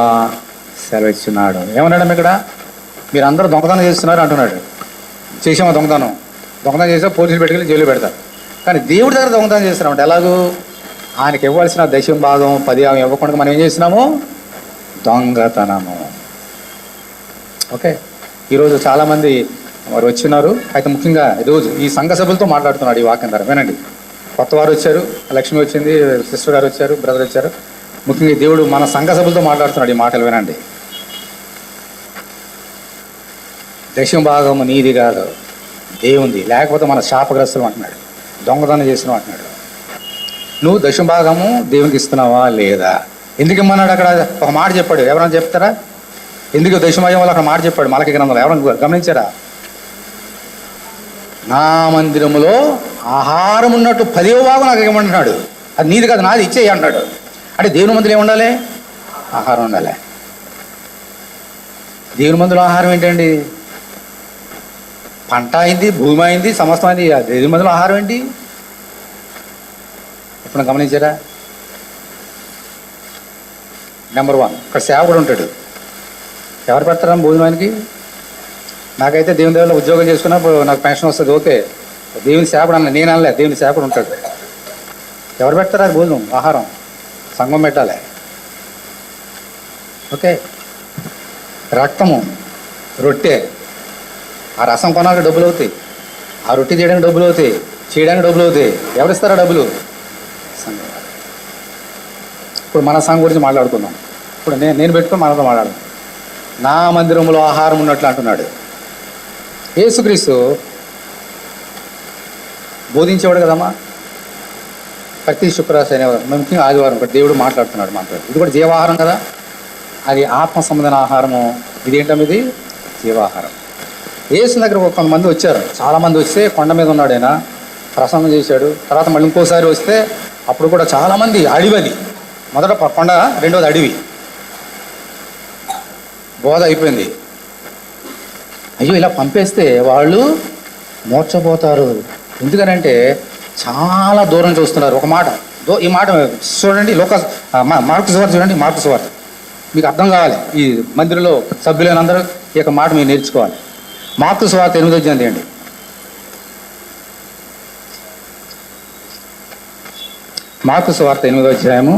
సెలవిచ్చున్నాడు. ఏమన్నాడు ఇక్కడ? మీరు అందరూ దొంగతనం చేస్తున్నారు అంటున్నాడు. చేసామా దొంగతనం చేసా పోలీసులు పెట్టుకెళ్ళి జైలు పెడతారు. కానీ దేవుడి దగ్గర దొంగతనం చేస్తున్నామంటే ఎలాగూ? ఆయనకి ఇవ్వాల్సిన దశం భాగం 10 ఇవ్వకుండా మనం ఏం చేస్తున్నాము? దొంగతనము. ఓకే, ఈరోజు చాలామంది వారు వచ్చినారు. అయితే ముఖ్యంగా ఈరోజు ఈ సంఘ సభ్యులతో మాట్లాడుతున్నాడు ఈ వాక్యం ద్వారా. వినండి, కొత్త వారు వచ్చారు, లక్ష్మి వచ్చింది, సిస్టర్ గారు వచ్చారు, బ్రదర్ వచ్చారు. ముఖ్యంగా దేవుడు మన సంఘ సభ్యులతో మాట్లాడుతున్నాడు ఈ మాటలు. వినండి, దశం భాగము నీది కాదు, దేవుంది. లేకపోతే మన శాపగ్రస్తులు అంటున్నాడు, దొంగతనం చేస్తున్నాం అంటున్నాడు. నువ్వు దశం భాగము దేవునికి ఇస్తున్నావా లేదా? ఎందుకు ఇమ్మన్నాడు? అక్కడ ఒక మాట చెప్పాడు. ఎవరైనా చెప్తారా ఎందుకు దశమయం వల్ల? అక్కడ మాట చెప్పాడు మలాకి గ్రంథంలో. ఎవరైనా గమనించారా? నా మందిరములో ఆహారం ఉన్నట్టు 10వ భాగం నాకు ఇవ్వమంటున్నాడు. అది నీది కాదు, నాది, ఇచ్చేయి అంటాడు. అంటే దేవుని మందులో ఏముండాలి? ఆహారం ఉండాలి. దేవుని మందులో ఆహారం ఏంటండి? పంట అయింది, భూమి అయింది, సమస్తం అయింది. దేవుని మందులో ఆహారం ఏంటి? ఇప్పుడు గమనించారా? నెంబర్ 1, ఇక్కడ సేవకుడు ఉంటాడు. ఎవరు పెడతారా భోజనానికి? నాకైతే దేవుని దేవుళ్ళ ఉద్యోగం చేసుకున్నప్పుడు నాకు పెన్షన్ వస్తుంది, ఓకే. దేవుని సేవకుడు అన్న, నేను అనలే, దేవుని సేవకుడు ఉంటాడు. ఎవరు పెడతారా అది భోజనం, ఆహారం? సంఘం పెట్టాలి. ఓకే, రక్తము, రొట్టె, ఆ రసం కొనాలి డబ్బులు అవుతాయి, ఆ రొట్టె చేయడానికి డబ్బులు అవుతాయి, చేయడానికి డబ్బులు అవుతాయి. ఎవరిస్తారా డబ్బులు? సంఘం. ఇప్పుడు మన సంఘం గురించి మాట్లాడుకుందాం. ఇప్పుడు నేను పెట్టుకొని మనతో మాట్లాడదాం. నా మందిరంలో ఆహారం ఉన్నట్లు అంటున్నాడు. యేసుక్రీస్తు బోధించేవాడు కదమ్మా. ప్రతి శుక్రవారం, శనివారం, ముఖ్యంగా ఆదివారం ఇక్కడ దేవుడు మాట్లాడుతున్నాడు. ఇది కూడా జీవాహారం కదా, అది ఆత్మ సంబంధమైన ఆహారము. ఇదేంటం? ఇది జీవాహారం. యేసు దగ్గర కొంతమంది వచ్చారు, చాలామంది వస్తే కొండ మీద ఉన్నాడు ఆయన, ప్రసంగం చేశాడు. తర్వాత మళ్ళీ ఇంకోసారి వస్తే అప్పుడు కూడా చాలామంది. అడివది మొదట కొండ, రెండోది అడవి. బోధ అయిపోయింది. అయ్యో ఇలా పంపేస్తే వాళ్ళు మోర్చపోతారు. ఎందుకనంటే చాలా దూరం చూస్తున్నారు. ఒక మాట, ఈ మాట చూడండి, మార్కు సువార్త చూడండి, మార్కు సువార్త మీకు అర్థం కావాలి. ఈ మందిరంలో సభ్యులైన అందరూ ఈ యొక్క మాట మీరు నేర్చుకోవాలి. మార్కు సువార్త 8వ అధ్యాయం తీయండి. మార్కు సువార్త 8వ అధ్యాయము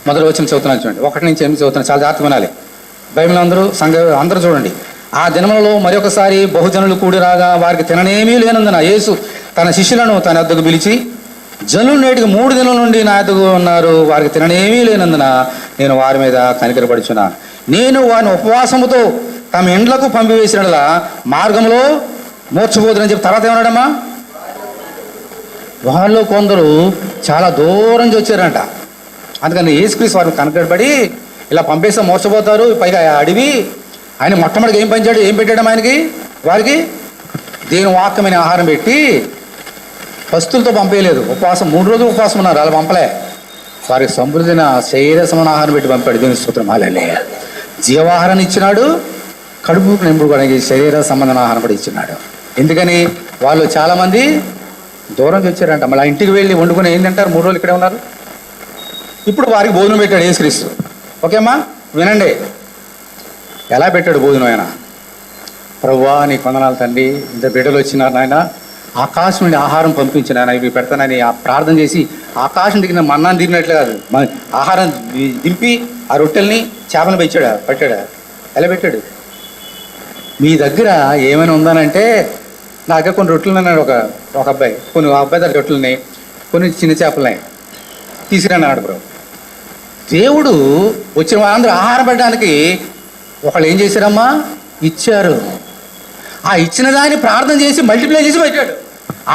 1వ వచనం చదువుతున్నాను చూడండి. 1 నుంచి 8 చదువుతున్నాను, చాలా జాగ్రత్తగా వినాలి. బైబిల్ అందరూ చూడండి. ఆ దినములలో మరొకసారి బహుజనులు కూడి రాగా వారికి తిననేమీ లేనందున యేసు తన శిష్యులను తన వద్దకు పిలిచి, జనులు నేటికి 3 దినముల నుండి నా వద్దకు ఉన్నారు, వారికి తిననేమీ లేనందున నేను వారి మీద కనికరపడుచున్నాను. నేను వారిని ఉపవాసముతో తమ ఇండ్లకు పంపివేసినలా మార్గంలో మూర్చబోదునని చెప్పి తర్వాత ఏమన్నాడమ్మా, వాళ్ళు కొందరు చాలా దూరం నుంచి వచ్చారంట. అందుకని యేసుక్రీస్తు వారిని కనకరపడి ఇలా పంపేస్తే మోసపోతారు, పైగా అడివి ఆయన మొట్టమొదటిగా ఏం పెట్టాడు ఆయనకి, వారికి దేవుని వాక్యమైన ఆహారం పెట్టి పస్తులతో పంపేయలేదు. ఉపవాసం 3 రోజులు ఉపవాసం ఉన్నారు, అలా పంపలే. వారికి సమృద్ధిన శరీర సమాన ఆహారం పెట్టి పంపాడు. దేవుని స్తోత్రం, హల్లెలూయా. జీవాహారాన్ని ఇచ్చినాడు, కడుపుకు నింపుకోవడానికి శరీర సంబంధమైన ఆహారం కూడా ఇచ్చినాడు. ఎందుకని వాళ్ళు చాలామంది దూరం వచ్చారంట. మళ్ళీ ఇంటికి వెళ్ళి వండుకుని ఏం తింటారు, 3 రోజులు ఇక్కడే ఉన్నారు. ఇప్పుడు వారికి భోజనం పెట్టాడు యేసుక్రీస్తు. ఓకేమ్మా, వినండి ఎలా పెట్టాడు భోజనం ఆయన. ప్రభువా నీ కొందనాలు తండ్రి, ఇంత బిడ్డలు వచ్చినారు నాయన, ఆకాశం నుండి ఆహారం పంపించిన ఆయన ఇవి పెడతానని ప్రార్థన చేసి ఆకాశం దిగిన మన్నాన్ని దిగినట్లు కాదు, ఆహారం దింపి ఆ రొట్టెల్ని చేపలను పెట్టాడా? ఎలా పెట్టాడు? మీ దగ్గర ఏమైనా ఉందనంటే నా దగ్గర కొన్ని రొట్టెలు అన్నాడు ఒక అబ్బాయి, కొన్ని అబ్బాయి దగ్గర రొట్టెలని, కొన్ని చిన్న చేపలని తీసుకురాన్నాడు. బ్రో, దేవుడు వచ్చిన వాళ్ళందరూ ఆహారం పెట్టడానికి ఒకళ్ళు ఏం చేశారమ్మా, ఇచ్చారు. ఆ ఇచ్చిన దాన్ని ప్రార్థన చేసి మల్టిప్లై చేసి పెట్టాడు.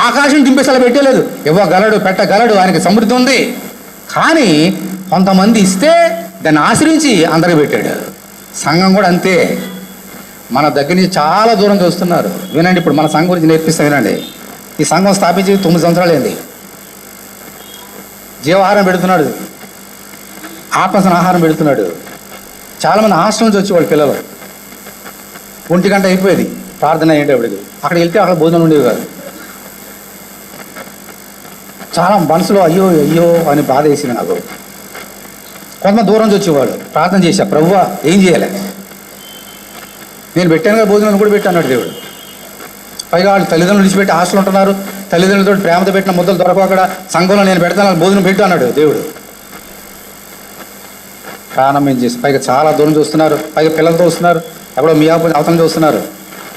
ఆకాశం దింపేసలా పెట్టలేదు, ఇవ్వగలడు, పెట్టగలడు, ఆయనకి సమృద్ధి ఉంది. కానీ కొంతమంది ఇస్తే దాన్ని ఆశ్రయించి అందరికి పెట్టాడు. సంఘం కూడా అంతే, మన దగ్గర నుంచి చాలా దూరం చూస్తున్నారు. వినండి, ఇప్పుడు మన సంఘం గురించి నేర్పిస్తాం వినండి. ఈ సంఘం స్థాపించి 9 సంవత్సరాలు అయింది. జీవాహారం పెడుతున్నాడు, ఆత్మసన ఆహారం పెడుతున్నాడు. చాలామంది హాస్టల్ నుంచి వచ్చేవాళ్ళు పిల్లలు, 1 గంట అయిపోయేది ప్రార్థన అయ్యేటప్పటికి. అక్కడికి వెళ్తే అక్కడ భోజనం ఉండేవి కాదు. చాలా మనసులో అయ్యో అయ్యో అని బాధ వేసింది నాకు. కొంతమంది దూరం నుంచి వచ్చేవాళ్ళు. ప్రార్థన చేశా, ప్రభువా ఏం చేయాలి, నేను పెట్టాను కదా భోజనం కూడా పెట్టాను అన్నాడు దేవుడు. పైగా వాళ్ళు తల్లిదండ్రులు విడిచిపెట్టి హాస్టల్ ఉంటున్నారు, తల్లిదండ్రులతో ప్రేమతో పెట్టిన ముద్దలు దొరకవు, అక్కడ సంఘంలో నేను పెడతాను భోజనం పెట్టు అన్నాడు దేవుడు. ప్రాణం ఏం చేసి పైగా చాలా దూరం చూస్తున్నారు, పైగా పిల్లలతో వస్తున్నారు, ఎక్కడో మీ అవతల చూస్తున్నారు.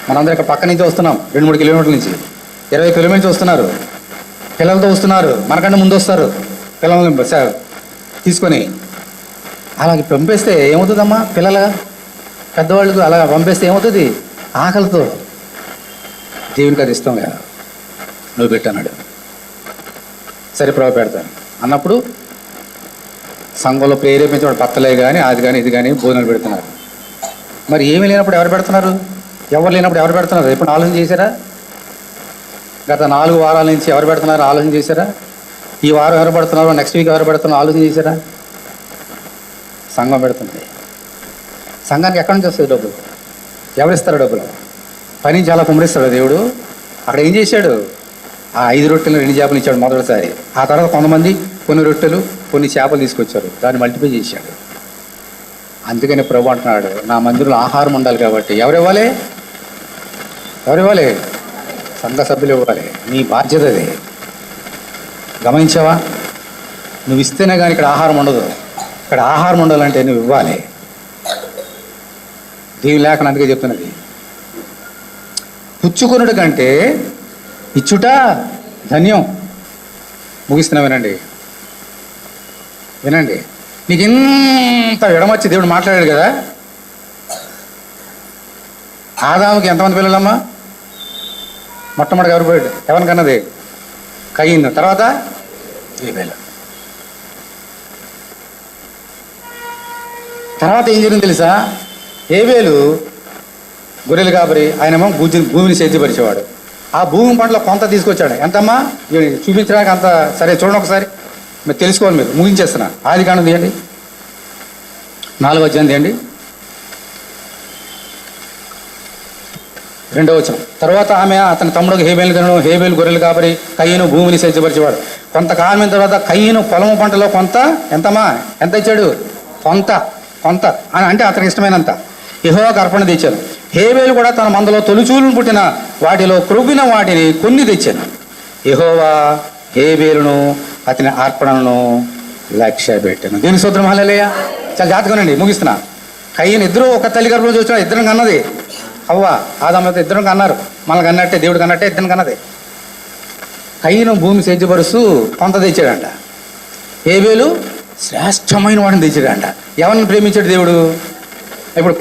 మనందరం ఇక్కడ పక్క నుంచి వస్తున్నాం, 2-3 కిలోమీటర్ల నుంచి, 20 కిలోమీటర్లు వస్తున్నారు, పిల్లలతో వస్తున్నారు, మనకంటే ముందు వస్తారు పిల్లల్ని తీసుకొని. అలాగే పంపిస్తే ఏమవుతుందమ్మా, పిల్లల పెద్దవాళ్ళకు అలా పంపిస్తే ఏమవుతుంది, ఆకలితో. దేవునికి అది ఇష్టం లేదా, నువ్వు పెట్టన్నాడు, సరే ప్రభు పెడతాను అన్నప్పుడు సంఘంలో ప్రేరేపించబడి భర్తలే కానీ అది కానీ ఇది కానీ భోజనాలు పెడుతున్నారు. మరి ఏమీ లేనప్పుడు ఎవరు పెడుతున్నారు, ఎవరు లేనప్పుడు ఎవరు పెడుతున్నారు, ఎప్పుడు ఆలోచన చేశారా? గత 4 వారాల నుంచి ఎవరు పెడుతున్నారు ఆలోచన చేశారా? ఈ వారం ఎవరు పెడుతున్నారు, నెక్స్ట్ వీక్ ఎవరు పెడుతున్నారో ఆలోచన చేశారా? సంఘం పెడుతుంది. సంఘానికి ఎక్కడి నుంచి వస్తుంది డబ్బులు, ఎవరిస్తారు డబ్బులు? పని చాలా కుమ్మరిస్తాడు దేవుడు. అక్కడ ఏం చేశాడు, ఆ 5 రొట్టెలు 2 చేపలు ఇచ్చాడు మొదటిసారి. ఆ తర్వాత కొంతమంది కొన్ని రొట్టెలు కొన్ని చేపలు తీసుకొచ్చారు, దాన్ని మల్టిప్లై చేశాడు. అందుకని ప్రభు అంటున్నాడు, నా మందిరంలో ఆహారం ఉండాలి కాబట్టి ఎవరు ఇవ్వాలి, సంఘ సభ్యులు ఇవ్వాలి. నీ బాధ్యత అది. గమనించావా? నువ్వు ఇస్తేనే కానీ ఇక్కడ ఆహారం ఉండదు. ఇక్కడ ఆహారం ఉండాలంటే నువ్వు ఇవ్వాలి. దేవుని లేఖనం అందుకే చెప్తున్నది, పుచ్చుకొనుట కంటే ఇచ్చుట ధన్యం. ముగిస్తున్నా వినండి. నీకు ఇంత ఎడమొచ్చి దేవుడు మాట్లాడాడు కదా. ఆదాముకి ఎంతమంది పిల్లలమ్మా? మొట్టమొదటి ఎవరు పోయాడు, ఎవరికన్నది కయీను, తర్వాత హేబేలు. తర్వాత ఏం జరిగింది తెలుసా? హేబేలు గొర్రెలు కాపరి, ఆయనేమో భూమిని సేద్యపరిచేవాడు. ఆ భూమి పంటలో కొంత తీసుకొచ్చాడు. ఎంతమ్మా చూపించడానికి అంత, సరే చూడండి ఒకసారి, మీరు తెలుసుకోవాలి. మీరు ముగించేస్తున్నా. ఆదికాండం తీయండి, 4వ అధ్యాయం తీయండి, 2వ వచనం. తర్వాత ఆమె అతని తమ్ముడు హేబేలు కనడం, హేబేలు గొర్రెలు కాపరి, కయీను భూమిని సేద్యపరిచేవాడు. కొంతకాలం తర్వాత కయీను పొలము పంటలో కొంత, ఎంతమ్మా ఎంత ఇచ్చాడు? కొంత అంటే అతనికి ఇష్టమైనంత. యెహోవాకు అర్పణ తెచ్చాను. హేబేలు కూడా తన మందలో తొలిచూలును పుట్టిన వాటిలో క్రొవ్విన వాటిని కొన్ని తెచ్చాను. యెహోవా హేబేలును అతని అర్పణను లక్ష్య పెట్టాను. దీని సూత్రం హల్లెలూయా. చాలా జాతకనండి, ముగిస్తున్నా. కయ్యను ఇద్దరు ఒక తల్లి గర్భంలో చూసిన ఇద్దరం కన్నది హవ్వ. ఆదాముతో ఇద్దరం కన్నారు. మనల్ని కన్నట్టే దేవుడు కన్నట్టే ఇద్దరం కన్నది. కయ్యను భూమి సేద్యపరుస్తూ కొంత తెచ్చాడంట. హేబేలు శ్రేష్టమైన వాడిని తెచ్చాడంట. ఎవరిని ప్రేమించాడు దేవుడు? ఇప్పుడు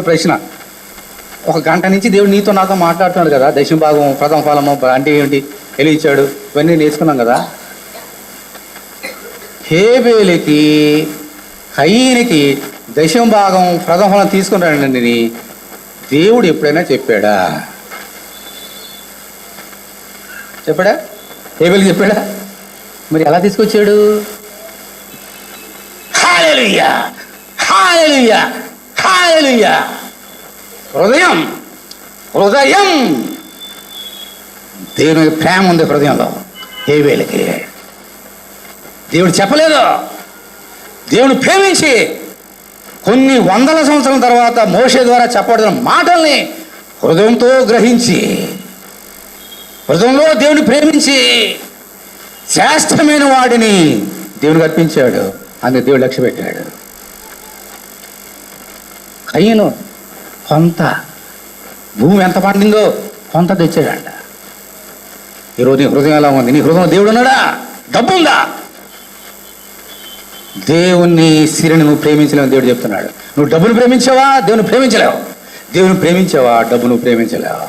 ప్రశ్న ఒక గంట నుంచి దేవుడు నీతో నాతో మాట్లాడుతున్నాడు కదా. దశమ భాగం ప్రథమ ఫలము అంటే ఏంటి తెలియచాడు, ఇవన్నీ నేర్చుకున్నాం కదా. హేబేలుకి కయ్యనికి దశమ భాగం ప్రథమ ఫలం తీసుకున్నాడండి దేవుడు ఎప్పుడైనా చెప్పాడా? హేబేలుకి చెప్పాడా? మరి ఎలా తీసుకొచ్చాడు? హల్లెలూయా, హల్లెలూయా, హల్లెలూయా. హృదయం దేవుని ప్రేమ ఉంది హృదయంలో. హేబేలుకి దేవుడు చెప్పలేదు. దేవుడు ప్రేమించి కొన్ని వందల సంవత్సరాల తర్వాత మోషే ద్వారా చెప్పబడిన మాటల్ని హృదయంతో గ్రహించి హృదయంలో దేవుని ప్రేమించి శ్రేష్టమైన వాడిని దేవుడికి అర్పించాడు. అందుకే దేవుడు లక్ష్య పెట్టాడు. కయ్యను కొంత భూమి ఎంత పండిందో కొంత తెచ్చాడంట. ఈరోజు నీ హృదయం ఎలా ఉంది? నీ హృదయం దేవుడు ఉన్నాడా? డబ్బు ఉందా? దేవుణ్ణి సిరిని నువ్వు ప్రేమించలేవు దేవుడు చెప్తున్నాడు. నువ్వు డబ్బును ప్రేమించావా? దేవుని ప్రేమించలేవు. దేవుని ప్రేమించావా? డబ్బు నువ్వు ప్రేమించలేవు.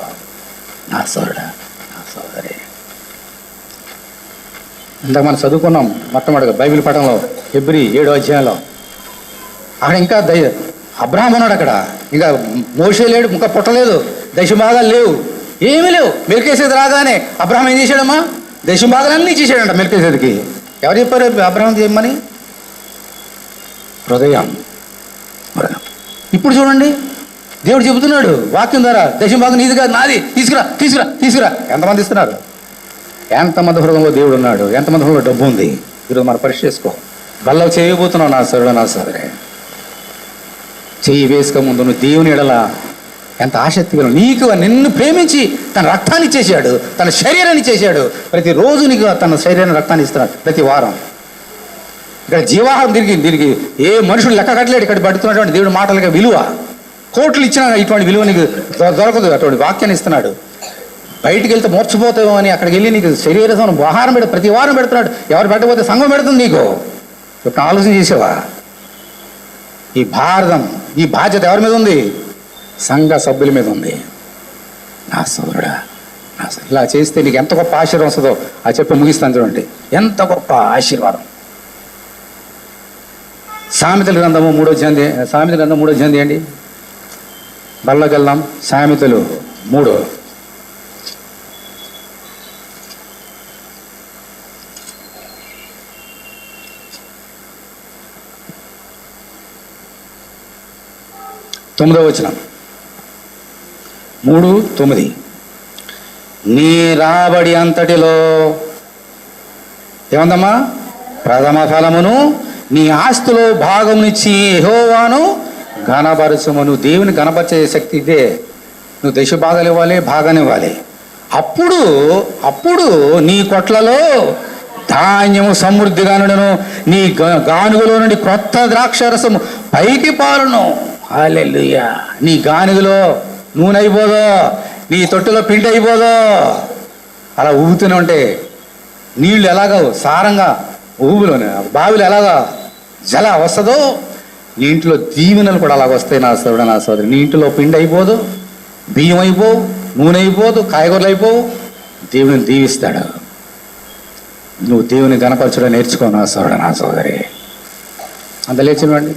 నా సోదరుడా, నా సోదరి, ఇందాక మనం చదువుకున్నాం మొట్టమొదటిగా బైబిల్ పఠంలో ఫిబ్రవరి 7వ అధ్యాయంలో. అక్కడ ఇంకా అబ్రహాం ఉన్నాడు. అక్కడ ఇంకా మోషే లేడు, ఇంకా పుట్టలేదు, దశభాగాలు లేవు, ఏమీ లేవు. మెల్కీసెదెకు రాగానే అబ్రహాం ఏం చేశాడమ్మా? దశభాగాలన్నీ చేశాడంట మెల్కీసెదెకుకి. ఎవరు చెప్పారు అబ్రహాం చేయమని? హృదయం. ఇప్పుడు చూడండి, దేవుడు చెబుతున్నాడు వాక్యం ద్వారా, దశభాగం నీది కాదు నాది, తీసుకురా. ఎంతమంది ఇస్తున్నారు? ఎంతమంది హృదయంలో దేవుడు ఉన్నాడు? ఎంతమంది హృదయంలో డబ్బు ఉంది? ఈరోజు మనం పరీక్ష చేసుకో. బల్లో చేయబోతున్నావు నా సోదరుడు, నా సోదరే. చెయ్యి వేసుక ముందు నువ్వు దేవుని ఎడల ఎంత ఆసక్తి కలిగి, నీకు నిన్ను ప్రేమించి తన రక్తాన్ని ఇచ్చేసాడు, తన శరీరాన్ని ఇచ్చేసాడు. ప్రతిరోజు నీకు తన శరీరాన్ని రక్తాన్ని ఇస్తున్నాడు. ప్రతి వారం ఇక్కడ జీవాహారం దీనికి ఏ మనుషుడు లెక్క కట్టలేడు. ఇక్కడ పడుతున్నటువంటి దేవుడి మాటలకి విలువ కోట్లు ఇచ్చినా ఇటువంటి విలువ నీకు దొరకదు. అటువంటి వాక్యాన్ని ఇస్తున్నాడు. బయటికి వెళ్తే మోర్చిపోతావు అని అక్కడికి వెళ్ళి నీకు శరీరం ఆహారం ప్రతి వారం పెడుతున్నాడు. ఎవరు పెట్టకపోతే సంఘం పెడుతుంది నీకు. ఇప్పుడు ఆలోచన చేసావా? ఈ భారతం, ఈ బాధ్యత ఎవరి మీద ఉంది? సంఘ సభ్యుల మీద ఉంది. నా సోదరుడా, నా సోదరుడా, ఇలా చేస్తే నీకు ఎంత గొప్ప ఆశీర్వాదం వస్తుందో ఆ చెప్పి ముగిస్తాను చూడండి. ఎంత గొప్ప ఆశీర్వాదం. సామెతల గ్రంథము 3వ అధ్యాయం తీయండి. బల్లోకి వెళ్దాం. సామెతలు 3. తొమ్మిదవ వచనం, 3:9. నీ రాబడి అంతటిలో ఏమందమ్మా? ప్రథమ ఫలమును నీ ఆస్తిలో భాగమునిచ్చి యెహోవాను ఘనపరచుము. నువ్వు దేవుని ఘనపరిచే శక్తి ఇదే. నువ్వు దశ భాగాలు ఇవ్వాలి, భాగాన్ని ఇవ్వాలి. అప్పుడు నీ కొట్లలో ధాన్యము సమృద్ధిగా నుండును, నీ గానుగులో నుండి క్రొత్త ద్రాక్షరసము పైకి పారును. హల్లెలూయా. నీ గానుగులో నూనె అయిపోదో, నీ తొట్టులో పిండి అయిపోదో. అలా ఊగుతూనే ఉంటే నీళ్లు ఎలాగో సారంగా ఊబులోనే బావిలో ఎలాగా జల వస్తుందో నీ ఇంట్లో దీవెనలు కూడా అలాగ వస్తాయి. నా సోదరుడు, నా సోదరి, నీ ఇంట్లో పిండి అయిపోదు, బియ్యం అయిపోవు, నూనె అయిపోదు, కాయగూరలు అయిపోవు. దేవుని దీవిస్తాడు. నువ్వు దేవుని గణపరచడం నేర్చుకో నా సోదరుడు, నా సోదరి. అంత లేచివ్వండి.